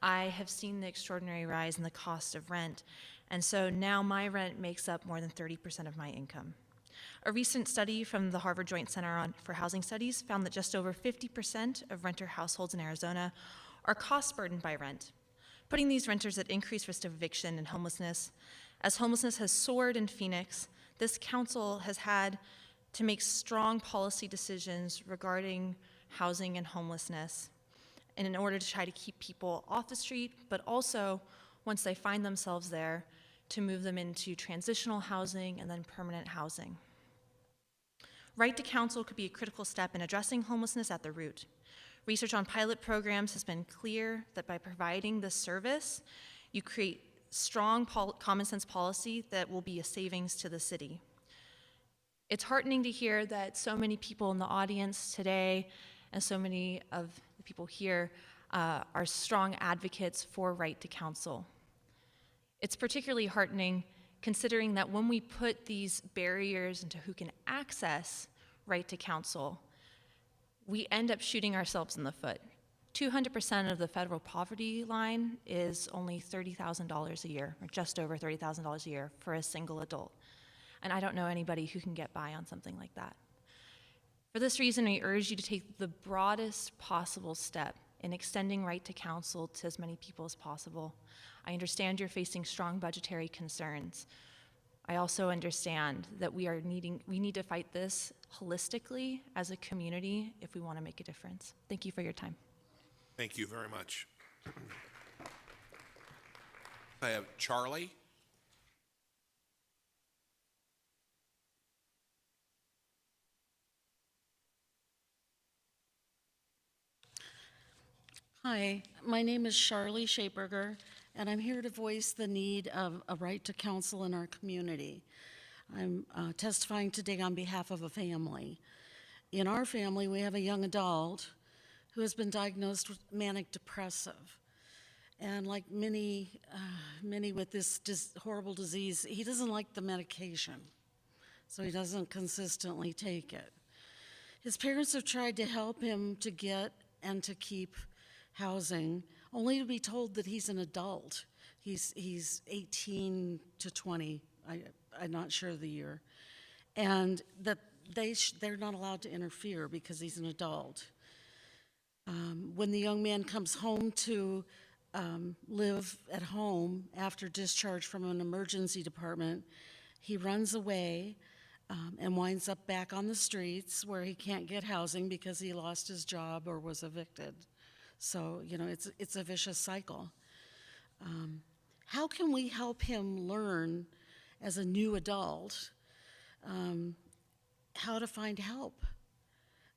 I have seen the extraordinary rise in the cost of rent, and so now my rent makes up more than 30% of my income. A recent study from the Harvard Joint Center for Housing Studies found that just over 50% of renter households in Arizona are cost burdened by rent. putting these renters at increased risk of eviction and homelessness. As homelessness has soared in Phoenix, this council has had to make strong policy decisions regarding housing and homelessness, and in order to try to keep people off the street, but also, once they find themselves there, to move them into transitional housing and then permanent housing. Right to counsel could be a critical step in addressing homelessness at the root. Research on pilot programs has been clear that by providing this service, you create strong common sense policy that will be a savings to the city. It's heartening to hear that so many people in the audience today and so many of the people here are strong advocates for right to counsel. It's particularly heartening considering that when we put these barriers into who can access right to counsel, we end up shooting ourselves in the foot. 200% of the federal poverty line is only $30,000 a year, or just over $30,000 a year for a single adult. And I don't know anybody who can get by on something like that. For this reason, I urge you to take the broadest possible step in extending right to counsel to as many people as possible. I understand you're facing strong budgetary concerns. I also understand that we need to fight this holistically as a community if we want to make a difference. Thank you for your time. Thank you very much. I have Charlie. Hi, my name is Charlie Shaperger, and I'm here to voice the need of a right to counsel in our community. I'm testifying today on behalf of a family. In our family, we have a young adult who has been diagnosed with manic depressive. And like many with this horrible disease, he doesn't like the medication, so he doesn't consistently take it. His parents have tried to help him to get and to keep housing, only to be told that he's an adult. He's 18 to 20, I'm not sure of the year, and that they're not allowed to interfere because he's an adult. When the young man comes home to live at home after discharge from an emergency department, he runs away and winds up back on the streets where he can't get housing because he lost his job or was evicted. So, you know, it's a vicious cycle. How can we help him learn as a new adult how to find help?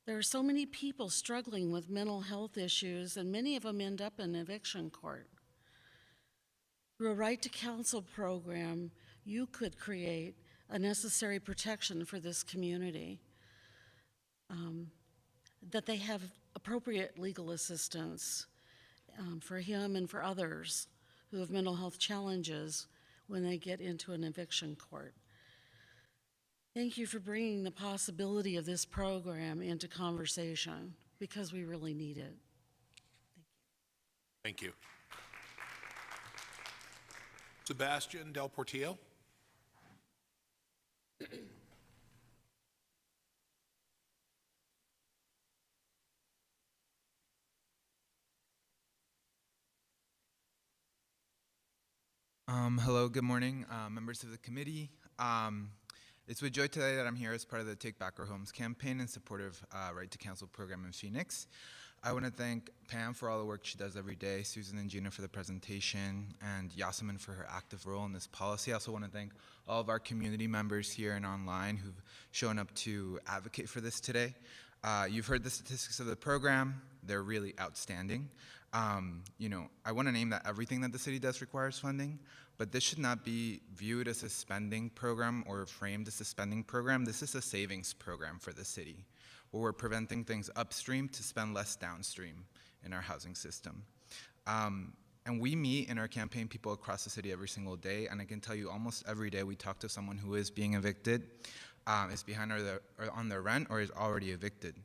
There are so many people struggling with mental health issues, and many of them end up in eviction court. Through a right to counsel program, you could create a necessary protection for this community, that they have appropriate legal assistance for him and for others who have mental health challenges when they get into an eviction court. Thank you for bringing the possibility of this program into conversation, because we really need it. Thank you. Sebastian Del Portillo. Hello, good morning, members of the committee. It's with joy today that I'm here as part of the Take Back Our Homes campaign in support of Right to Counsel program in Phoenix. I want to thank Pam for all the work she does every day, Susan and Gina for the presentation, and Yasemin for her active role in this policy. I also want to thank all of our community members here and online who've shown up to advocate for this today. You've heard the statistics of the program. They're really outstanding. You know, I want to name that everything that the city does requires funding, but this should not be viewed as a spending program or framed as a spending program. This is a savings program for the city, where we're preventing things upstream to spend less downstream in our housing system. And we meet in our campaign people across the city every single day, and I can tell you almost every day we talk to someone who is being evicted, is behind or on their rent, or is already evicted.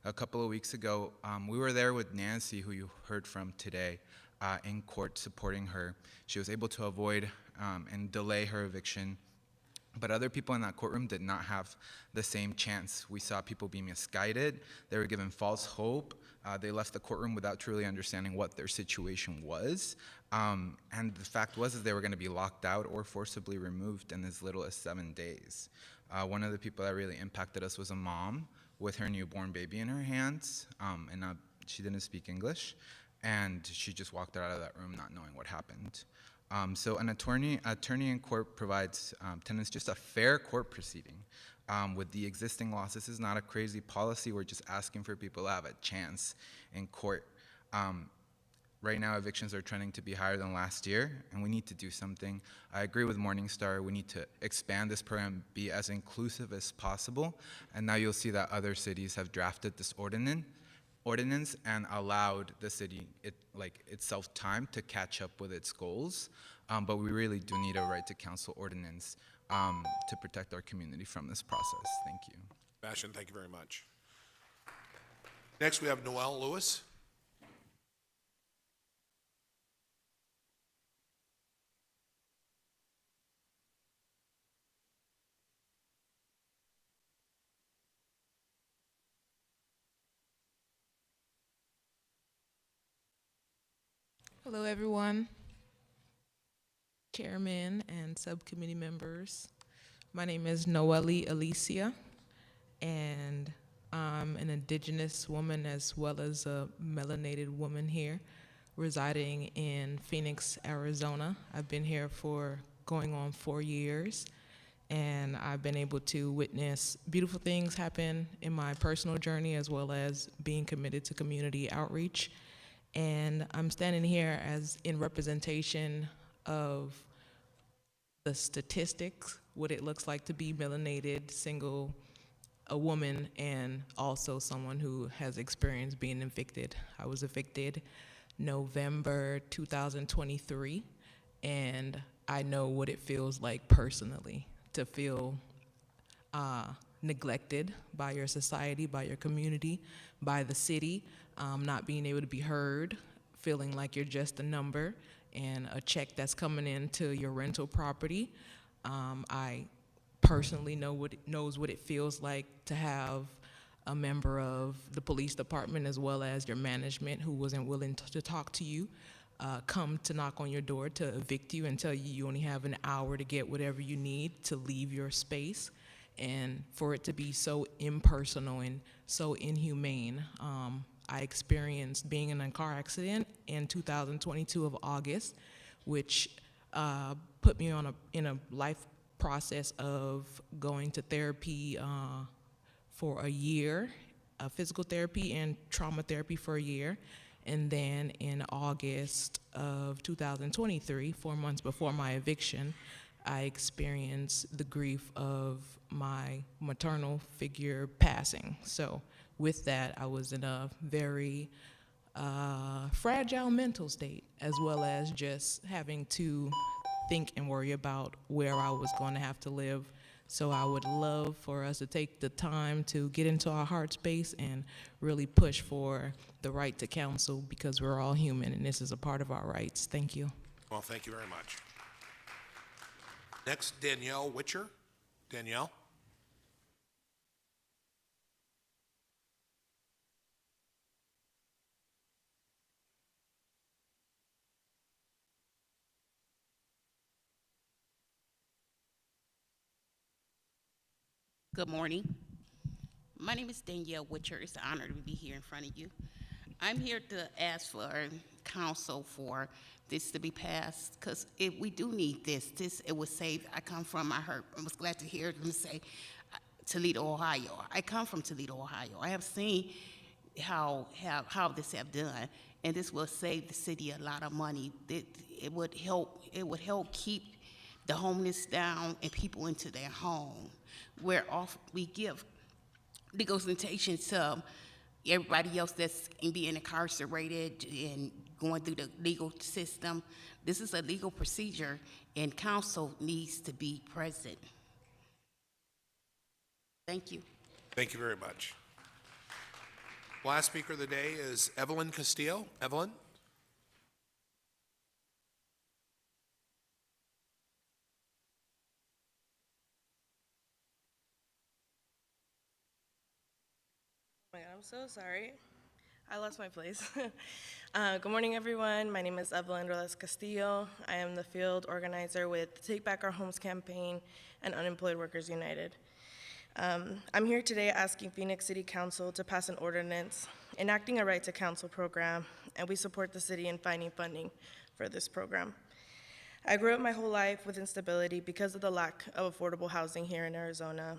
A couple of weeks ago, we were there with Nancy, who you heard from today, in court supporting her. She was able to avoid and delay her eviction, but other people in that courtroom did not have the same chance. We saw people being misguided. They were given false hope. They left the courtroom without truly understanding what their situation was. And the fact was that they were going to be locked out or forcibly removed in as little as 7 days. One of the people that really impacted us was a mom with her newborn baby in her hands, and she didn't speak English, and she just walked out of that room not knowing what happened. So an attorney in court provides tenants just a fair court proceeding. With the existing laws, this is not a crazy policy. We're just asking for people to have a chance in court. Right now, evictions are trending to be higher than last year, and we need to do something. I agree with Morningstar. We need to expand this program, be as inclusive as possible. And now you'll see that other cities have drafted this ordinance and allowed the city itself time to catch up with its goals. But we really do need a right to counsel ordinance to protect our community from this process. Thank you. Sebastian, thank you very much. Next, we have Noelle Lewis. Hello, everyone. Chairman and subcommittee members. My name is Noelle Alicia, and I'm an indigenous woman as well as a melanated woman here, residing in Phoenix, Arizona. I've been here for going on 4 years, and I've been able to witness beautiful things happen in my personal journey as well as being committed to community outreach. And I'm standing here as in representation of the statistics, what it looks like to be melanated, single, a woman, and also someone who has experienced being evicted. I was evicted November 2023, and I know what it feels like personally to feel neglected by your society, by your community, by the city, not being able to be heard, feeling like you're just a number and a check that's coming into your rental property. I personally knows what it feels like to have a member of the police department as well as your management who wasn't willing to talk to you, come to knock on your door to evict you and tell you you only have an hour to get whatever you need to leave your space. And for it to be so impersonal and so inhumane. I experienced being in a car accident in 2022 of August, which put me in a life process of going to therapy for a year, physical therapy and trauma therapy for a year. And then in August of 2023, 4 months before my eviction, I experienced the grief of my maternal figure passing. So with that, I was in a very fragile mental state, as well as just having to think and worry about where I was going to have to live. So I would love for us to take the time to get into our heart space and really push for the right to counsel, because we're all human and this is a part of our rights. Thank you. Well, thank you very much. Next, Danielle Witcher. Danielle? Good morning. My name is Danielle Witcher. It's an honor to be here in front of you. I'm here to ask for counsel for this to be passed, because if we do need this, it would save. I was glad to hear them say Toledo, Ohio. I come from Toledo, Ohio. I have seen how this have done, and this will save the city a lot of money. It would help keep the homeless down and people into their home. We give legal representation to everybody else that's being incarcerated and going through the legal system. This is a legal procedure, and counsel needs to be present. Thank you. Thank you very much. Last speaker of the day is Evelyn Castillo. Evelyn? Oh my God, I'm so sorry. I lost my place. Good morning, everyone. My name is Evelyn Robles Castillo. I am the field organizer with the Take Back Our Homes campaign and Unemployed Workers United. I'm here today asking Phoenix City Council to pass an ordinance enacting a right to counsel program, and we support the city in finding funding for this program. I grew up my whole life with instability because of the lack of affordable housing here in Arizona.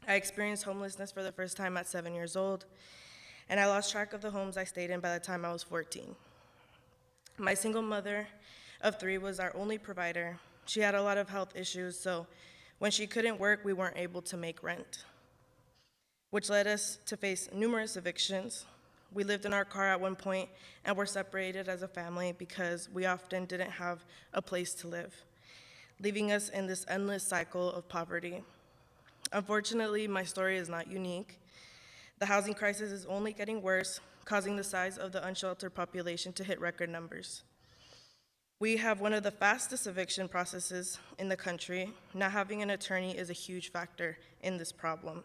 I experienced homelessness for the first time at 7 years old, and I lost track of the homes I stayed in by the time I was 14. My single mother of 3 was our only provider. She had a lot of health issues, so when she couldn't work, we weren't able to make rent, which led us to face numerous evictions. We lived in our car at one point and were separated as a family because we often didn't have a place to live, leaving us in this endless cycle of poverty. Unfortunately, my story is not unique. The housing crisis is only getting worse, causing the size of the unsheltered population to hit record numbers. We have one of the fastest eviction processes in the country. Not having an attorney is a huge factor in this problem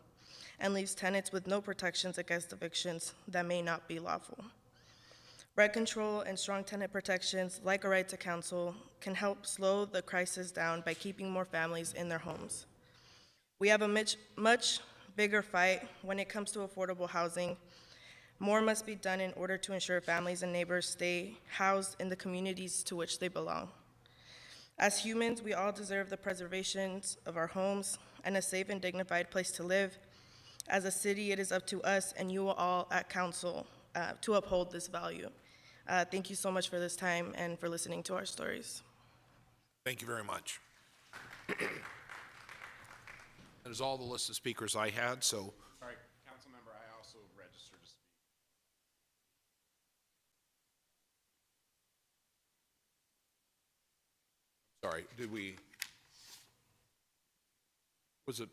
and leaves tenants with no protections against evictions that may not be lawful. Rent control and strong tenant protections, like a right to counsel, can help slow the crisis down by keeping more families in their homes. We have a much bigger fight when it comes to affordable housing. More must be done in order to ensure families and neighbors stay housed in the communities to which they belong. As humans, we all deserve the preservation of our homes and a safe and dignified place to live. As a city, it is up to us and you all at council to uphold this value. Thank you so much for this time and for listening to our stories. Thank you very much. That is all the list of speakers I had, so. Sorry, council member, I also registered to speak. Sorry, did we, is it?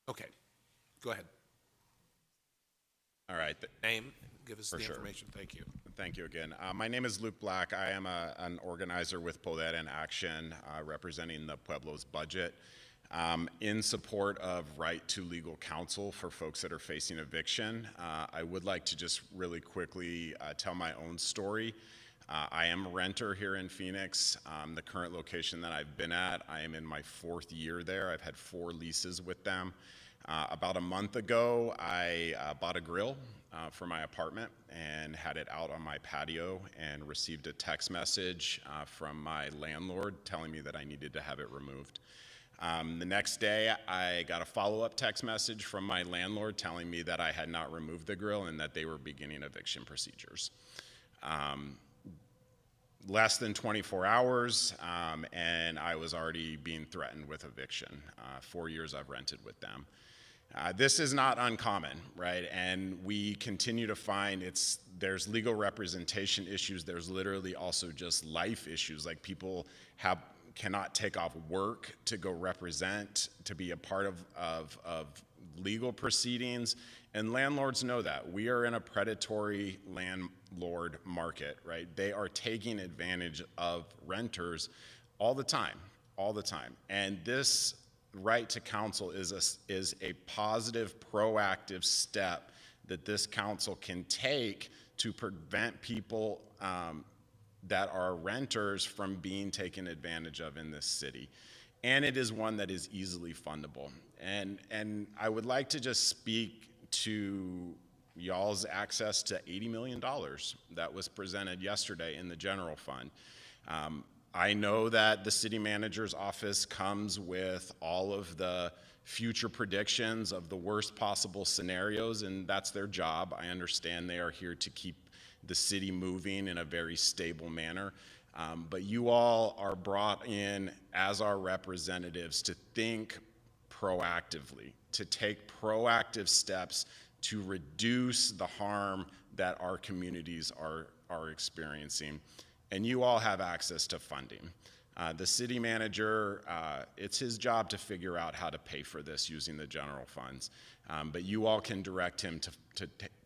Okay, go ahead. All right. Name, give us the For sure. information, thank you. Thank you again. My name is Luke Black. I am an organizer with Poder in Action, representing the Pueblo's budget in support of right to legal counsel for folks that are facing eviction. I would like to just really quickly tell my own story. I am a renter here in Phoenix. The current location that I've been at, I am in my 4th year there. I've had 4 leases with them. About a month ago, I bought a grill for my apartment and had it out on my patio and received a text message from my landlord telling me that I needed to have it removed. The next day, I got a follow-up text message from my landlord telling me that I had not removed the grill and that they were beginning eviction procedures. Less than 24 hours, and I was already being threatened with eviction. 4 years I've rented with them. This is not uncommon, right? And we continue to find there's legal representation issues. There's literally also just life issues, like people cannot take off work to go represent, to be a part of legal proceedings. And landlords know that. We are in a predatory landlord market, right? They are taking advantage of renters all the time. And this right to counsel is a positive, proactive step that this council can take to prevent people that are renters from being taken advantage of in this city. And it is one that is easily fundable. And I would like to just speak to y'all's access to $80 million that was presented yesterday in the general fund. I know that the city manager's office comes with all of the future predictions of the worst possible scenarios, and that's their job. I understand they are here to keep the city moving in a very stable manner. But you all are brought in as our representatives to think proactively, to take proactive steps to reduce the harm that our communities are experiencing. And you all have access to funding. The city manager, it's his job to figure out how to pay for this using the general funds. But you all can direct him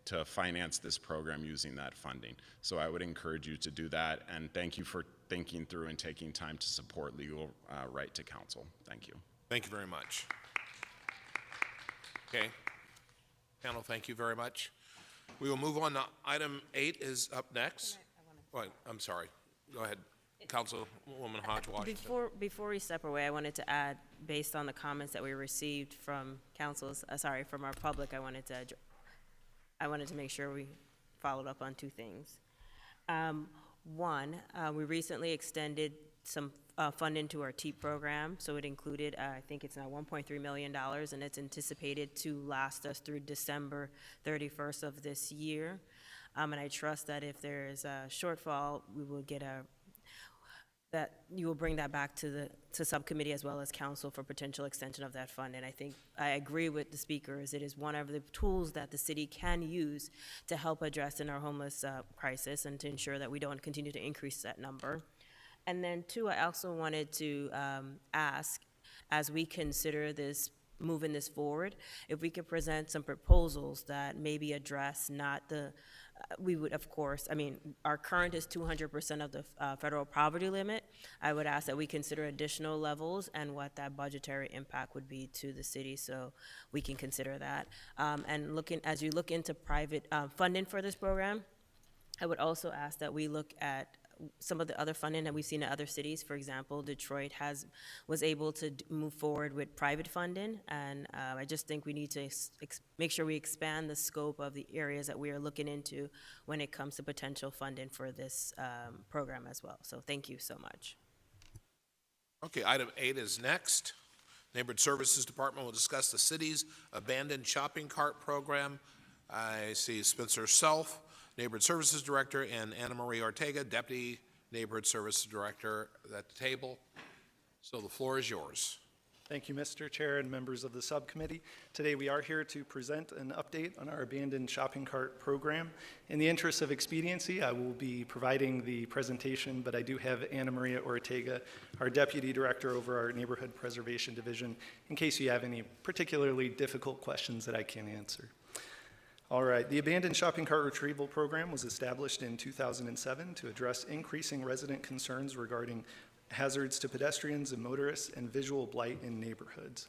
to finance this program using that funding. So I would encourage you to do that. And thank you for thinking through and taking time to support legal right to counsel. Thank you. Thank you very much. Okay. Panel, thank you very much. We will move on to item 8 is up next. Wait, I'm sorry. Go ahead, Councilwoman Hodge Washington. Before we step away, I wanted to add, based on the comments that we received from from our public, I wanted to make sure we followed up on 2 things. One, we recently extended some funding to our TEAP program, so it included, I think it's now $1.3 million, and it's anticipated to last us through December 31st of this year. And I trust that if there is a shortfall, we will get that you will bring that back to subcommittee as well as council for potential extension of that fund. And I think I agree with the speakers. It is one of the tools that the city can use to help address in our homeless crisis and to ensure that we don't continue to increase that number. And then 2, I also wanted to ask, as we consider this, moving this forward, if we could present some proposals that maybe address not the, we would, of course, I mean, our current is 200% of the federal poverty limit. I would ask that we consider additional levels and what that budgetary impact would be to the city, so we can consider that. And as you look into private funding for this program, I would also ask that we look at some of the other funding that we've seen in other cities. For example, Detroit was able to move forward with private funding, and I just think we need to make sure we expand the scope of the areas that we are looking into when it comes to potential funding for this program as well. So thank you so much. Okay, item 8 is next. Neighborhood Services Department will discuss the city's abandoned shopping cart program. I see Spencer Self, Neighborhood Services Director, and Anna Marie Ortega, Deputy Neighborhood Services Director, at the table. So the floor is yours. Thank you, Mr. Chair and members of the subcommittee. Today we are here to present an update on our abandoned shopping cart program. In the interest of expediency, I will be providing the presentation, but I do have Anna Maria Ortega, our Deputy Director over our Neighborhood Preservation Division, in case you have any particularly difficult questions that I can answer. All right, the Abandoned Shopping Cart Retrieval Program was established in 2007 to address increasing resident concerns regarding hazards to pedestrians and motorists and visual blight in neighborhoods.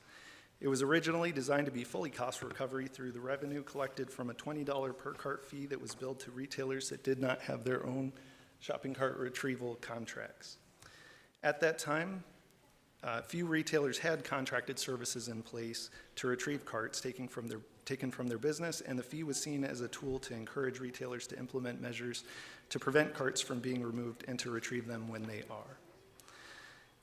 It was originally designed to be fully cost recovery through the revenue collected from a $20 per cart fee that was billed to retailers that did not have their own shopping cart retrieval contracts. At that time, few retailers had contracted services in place to retrieve carts taken from their business, and the fee was seen as a tool to encourage retailers to implement measures to prevent carts from being removed and to retrieve them when they are.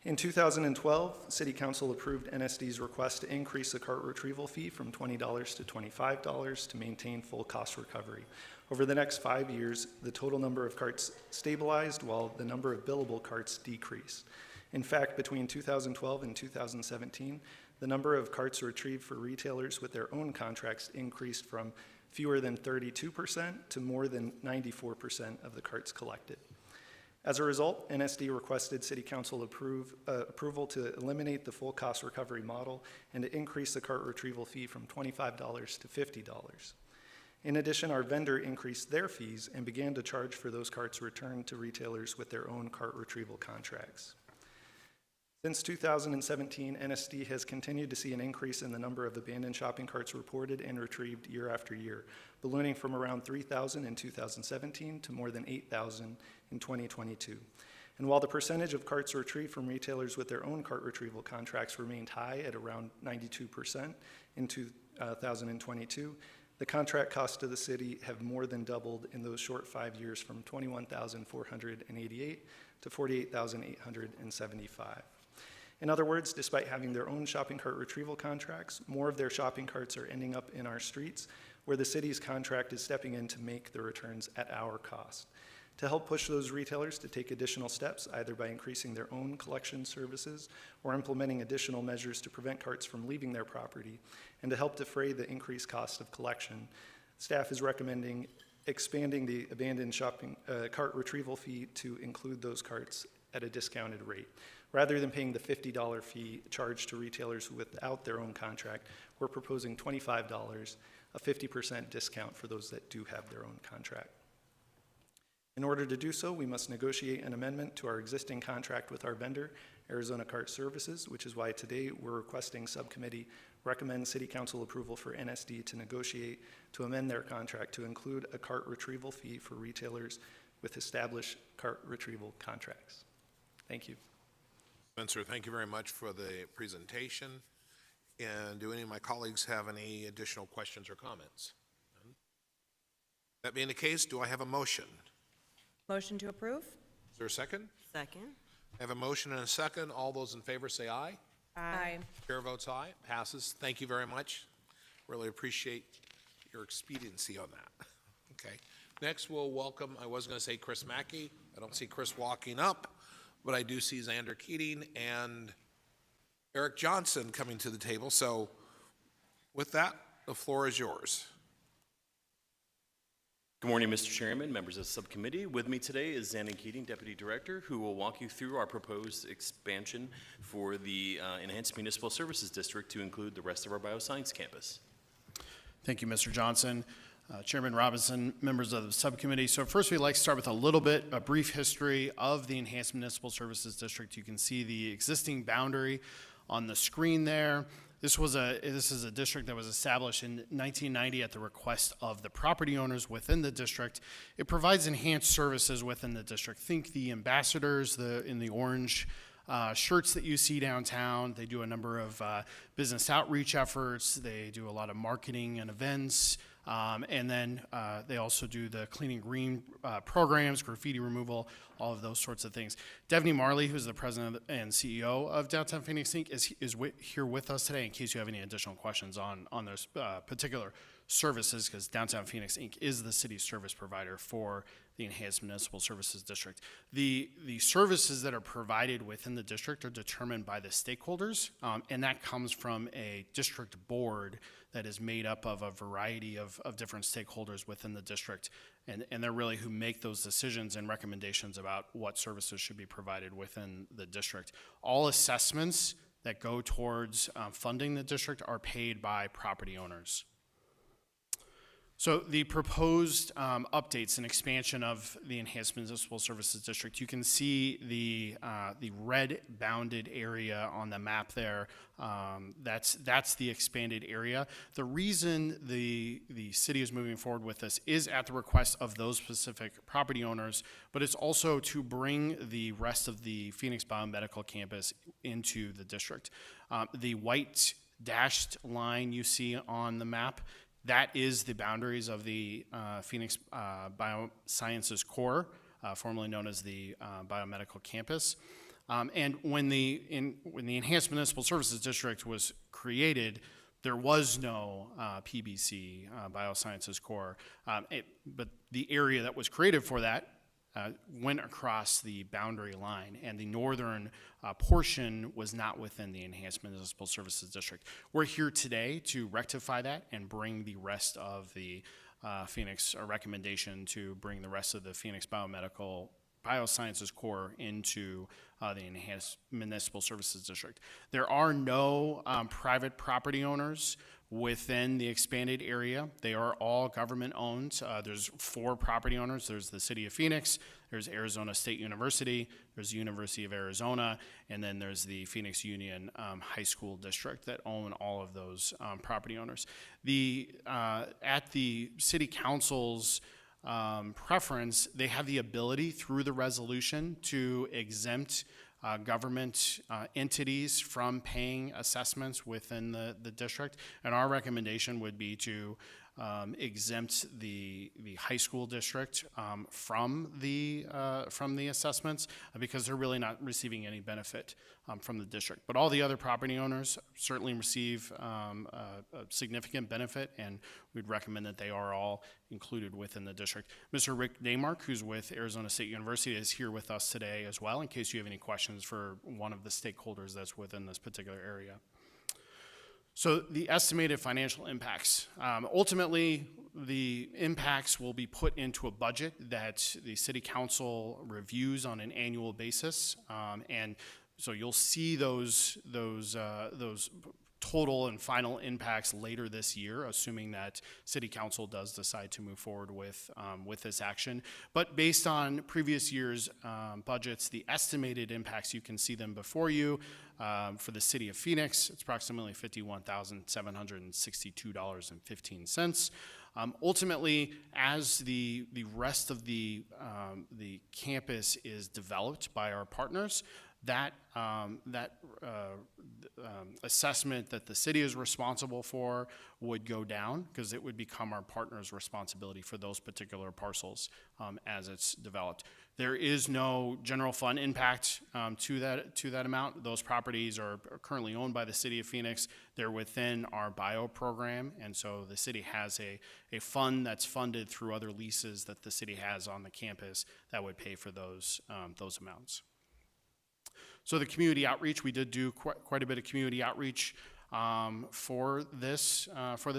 In 2012, City Council approved NSD's request to increase the cart retrieval fee from $20 to $25 to maintain full cost recovery. Over the next 5 years, the total number of carts stabilized while the number of billable carts decreased. In fact, between 2012 and 2017, the number of carts retrieved for retailers with their own contracts increased from fewer than 32% to more than 94% of the carts collected. As a result, NSD requested City Council approval to eliminate the full cost recovery model and to increase the cart retrieval fee from $25 to $50. In addition, our vendor increased their fees and began to charge for those carts returned to retailers with their own cart retrieval contracts. Since 2017, NSD has continued to see an increase in the number of abandoned shopping carts reported and retrieved year after year, ballooning from around 3,000 in 2017 to more than 8,000 in 2022. And while the percentage of carts retrieved from retailers with their own cart retrieval contracts remained high at around 92% in 2022, the contract costs to the city have more than doubled in those short 5 years from $21,488 to $48,875. In other words, despite having their own shopping cart retrieval contracts, more of their shopping carts are ending up in our streets, where the city's contract is stepping in to make the returns at our cost. To help push those retailers to take additional steps, either by increasing their own collection services or implementing additional measures to prevent carts from leaving their property, and to help defray the increased cost of collection, staff is recommending expanding the abandoned shopping cart retrieval fee to include those carts at a discounted rate. Rather than paying the $50 fee charged to retailers without their own contract, we're proposing $25, a 50% discount for those that do have their own contract. In order to do so, we must negotiate an amendment to our existing contract with our vendor, Arizona Cart Services, which is why today we're requesting subcommittee recommend City Council approval for NSD to negotiate to amend their contract to include a cart retrieval fee for retailers with established cart retrieval contracts. Thank you. Spencer, thank you very much for the presentation. And do any of my colleagues have any additional questions or comments? None? That being the case, do I have a motion? Motion to approve? Is there a second? Second. I have a motion and a second. All those in favor say aye. Aye. Chair votes aye. Passes. Thank you very much. Really appreciate your expediency on that. Okay. Next, we'll welcome, I was going to say Chris Mackey. I don't see Chris walking up, but I do see Xander Keating and Eric Johnson coming to the table. So with that, the floor is yours. Good morning, Mr. Chairman, members of the subcommittee. With me today is Xander Keating, Deputy Director, who will walk you through our proposed expansion for the Enhanced Municipal Services District to include the rest of our bioscience campus. Thank you, Mr. Johnson. Chairman Robinson, members of the subcommittee. So first we'd like to start with a brief history of the Enhanced Municipal Services District. You can see the existing boundary on the screen there. This is a district that was established in 1990 at the request of the property owners within the district. It provides enhanced services within the district. Think the ambassadors in the orange shirts that you see downtown. They do a number of business outreach efforts. They do a lot of marketing and events. And then they also do the cleaning green programs, graffiti removal, all of those sorts of things. Devney Marley, who's the president and CEO of Downtown Phoenix Inc., is here with us today in case you have any additional questions on those particular services, because Downtown Phoenix Inc. is the city's service provider for the Enhanced Municipal Services District. The services that are provided within the district are determined by the stakeholders, and that comes from a district board that is made up of a variety of different stakeholders within the district, and they're really who make those decisions and recommendations about what services should be provided within the district. All assessments that go towards funding the district are paid by property owners. So the proposed updates and expansion of the Enhanced Municipal Services District, you can see the red bounded area on the map there. That's the expanded area. The reason the city is moving forward with this is at the request of those specific property owners, but it's also to bring the rest of the Phoenix Biomedical Campus into the district. The white dashed line you see on the map, that is the boundaries of the Phoenix Biosciences Core, formerly known as the Biomedical Campus. And when the Enhanced Municipal Services District was created, there was no PBC, Biosciences Core, but the area that was created for that went across the boundary line, and the northern portion was not within the Enhanced Municipal Services District. We're here today to rectify that and bring the rest of the Phoenix, a recommendation to bring the rest of the Phoenix Biosciences Core into the Enhanced Municipal Services District. There are no private property owners within the expanded area. They are all government owned. There's 4 property owners. There's the City of Phoenix, there's Arizona State University, there's the University of Arizona, and then there's the Phoenix Union High School District that own all of those property owners. At the City Council's preference, they have the ability through the resolution to exempt government entities from paying assessments within the district, and our recommendation would be to exempt the high school district from the assessments because they're really not receiving any benefit from the district. But all the other property owners certainly receive a significant benefit, and we'd recommend that they are all included within the district. Mr. Rick Daymark, who's with Arizona State University, is here with us today as well in case you have any questions for one of the stakeholders that's within this particular area. So the estimated financial impacts. Ultimately, the impacts will be put into a budget that the City Council reviews on an annual basis, and so you'll see those total and final impacts later this year, assuming that City Council does decide to move forward with this action. But based on previous year's budgets, the estimated impacts, you can see them before you. For the City of Phoenix, it's approximately $51,762.15. Ultimately, as the rest of the campus is developed by our partners, that assessment that the city is responsible for would go down, because it would become our partner's responsibility for those particular parcels as it's developed. There is no general fund impact to that amount. Those properties are currently owned by the City of Phoenix. They're within our bio program, and so the city has a fund that's funded through other leases that the city has on the campus that would pay for those amounts. So the community outreach, we did do quite a bit of community outreach for this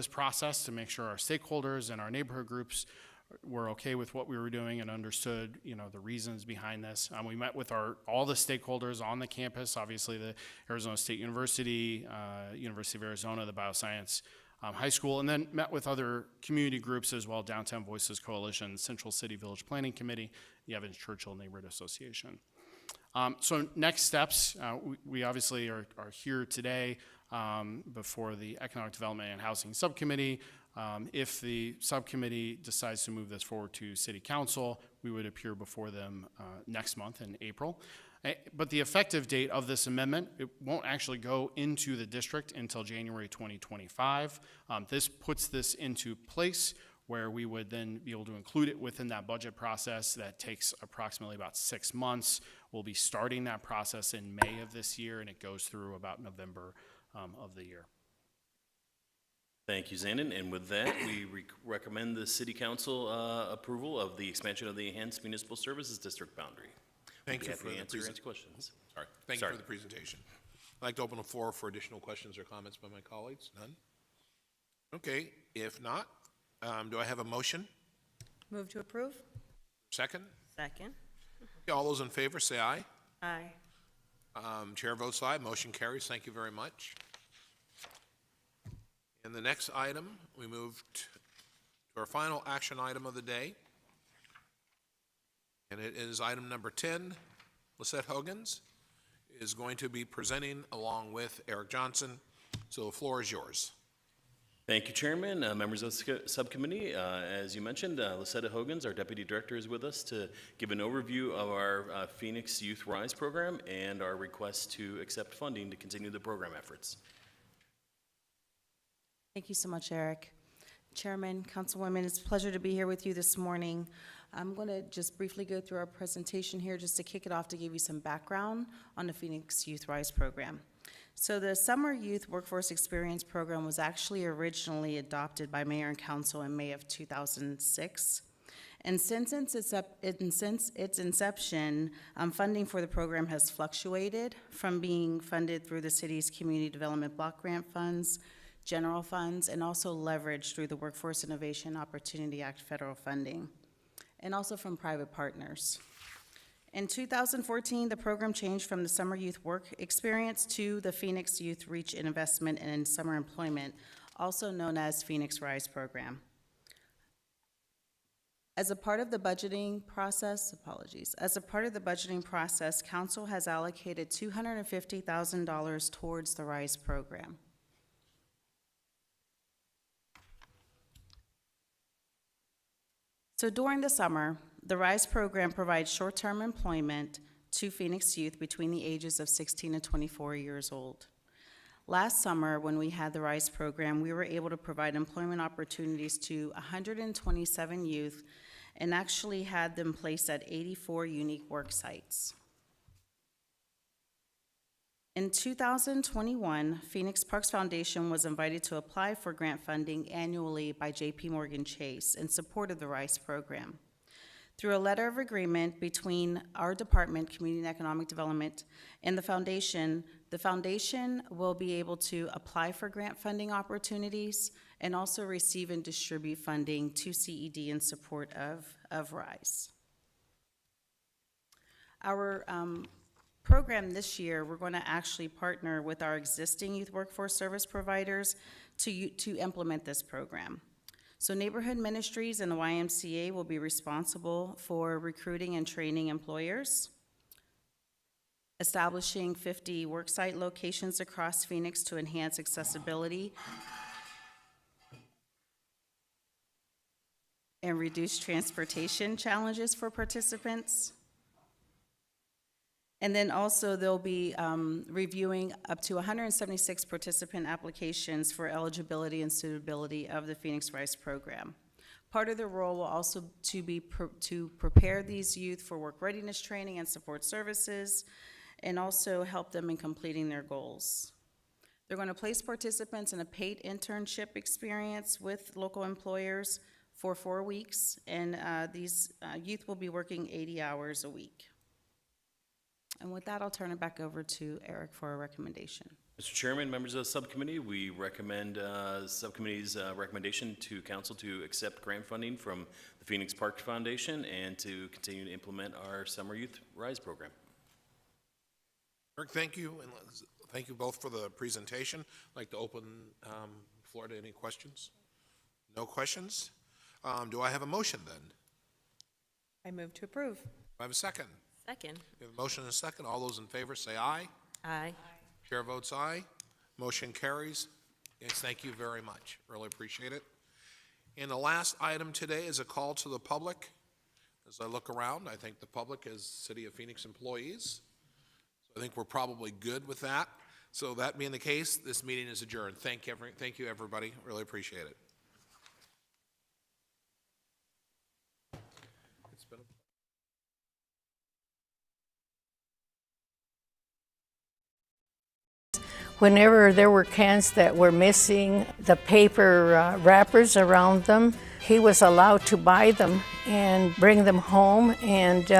process to make sure our stakeholders and our neighborhood groups were okay with what we were doing and understood, the reasons behind this. We met with all the stakeholders on the campus, obviously the Arizona State University, University of Arizona, the Bioscience High School, and then met with other community groups as well, Downtown Voices Coalition, Central City Village Planning Committee, the Evans Churchill Neighborhood Association. So next steps, we obviously are here today before the Economic Development and Housing Subcommittee. If the subcommittee decides to move this forward to City Council, we would appear before them next month in April. But the effective date of this amendment, it won't actually go into the district until January 2025. This puts this into place where we would then be able to include it within that budget process. That takes approximately about 6 months. We'll be starting that process in May of this year, and it goes through about November of the year. Thank you, Zanin. And with that, we recommend the City Council approval of the expansion of the Enhanced Municipal Services District boundary. Thank you for the answer any questions. Sorry. Thank you for the presentation. I'd like to open the floor for additional questions or comments by my colleagues. None? Okay. If not, do I have a motion? Move to approve. Second? Second. Okay, all those in favor say aye. Aye. Chair votes aye. Motion carries. Thank you very much. And the next item, we moved to our final action item of the day. And it is item number 10. Lisette Hogans is going to be presenting along with Eric Johnson. So the floor is yours. Thank you, Chairman, members of the subcommittee. As you mentioned, Lisette Hogans, our Deputy Director, is with us to give an overview of our Phoenix Youth Rise program and our request to accept funding to continue the program efforts. Thank you so much, Eric. Chairman, Councilwomen, it's a pleasure to be here with you this morning. I'm going to just briefly go through our presentation here just to kick it off to give you some background on the Phoenix Youth Rise program. So the Summer Youth Workforce Experience Program was actually originally adopted by Mayor and Council in May of 2006. And since its inception, funding for the program has fluctuated from being funded through the city's Community Development Block Grant funds, general funds, and also leveraged through the Workforce Innovation Opportunity Act federal funding, and also from private partners. In 2014, the program changed from the Summer Youth Work Experience to the Phoenix Youth Reach and Investment in Summer Employment, also known as Phoenix Rise program. As a part of the budgeting process, Council has allocated $250,000 towards the Rise program. So during the summer, the RISE program provides short-term employment to Phoenix youth between the ages of 16 and 24 years old. Last summer, when we had the RISE program, we were able to provide employment opportunities to 127 youth and actually had them placed at 84 unique work sites. In 2021, Phoenix Parks Foundation was invited to apply for grant funding annually by JPMorgan Chase in support of the RISE program. Through a letter of agreement between our department, Community and Economic Development, and the foundation will be able to apply for grant funding opportunities and also receive and distribute funding to CED in support of RISE. Our program this year, we're going to actually partner with our existing youth workforce service providers to implement this program. So Neighborhood Ministries and the YMCA will be responsible for recruiting and training employers, establishing 50 worksite locations across Phoenix to enhance accessibility and reduce transportation challenges for participants. And then also they'll be reviewing up to 176 participant applications for eligibility and suitability of the Phoenix Rise program. Part of the role will also to prepare these youth for work readiness training and support services, and also help them in completing their goals. They're going to place participants in a paid internship experience with local employers for 4 weeks, and these youth will be working 80 hours a week. And with that, I'll turn it back over to Eric for a recommendation. Mr. Chairman, members of the subcommittee, we recommend subcommittee's recommendation to council to accept grant funding from the Phoenix Park Foundation and to continue to implement our Summer Youth Rise program. Eric, thank you, and thank you both for the presentation. I'd like to open the floor to any questions. No questions? Do I have a motion then? I move to approve. Do I have a second? Second. We have a motion and a second. All those in favor say aye. Aye. Chair votes aye. Motion carries. Yes, thank you very much. Really appreciate it. And the last item today is a call to the public. As I look around, I think the public is City of Phoenix employees. So I think we're probably good with that. So that being the case, this meeting is adjourned. Thank you, everybody. Really appreciate it. It's been a Whenever there were cans that were missing the paper wrappers around them, he was allowed to buy them and bring them home, and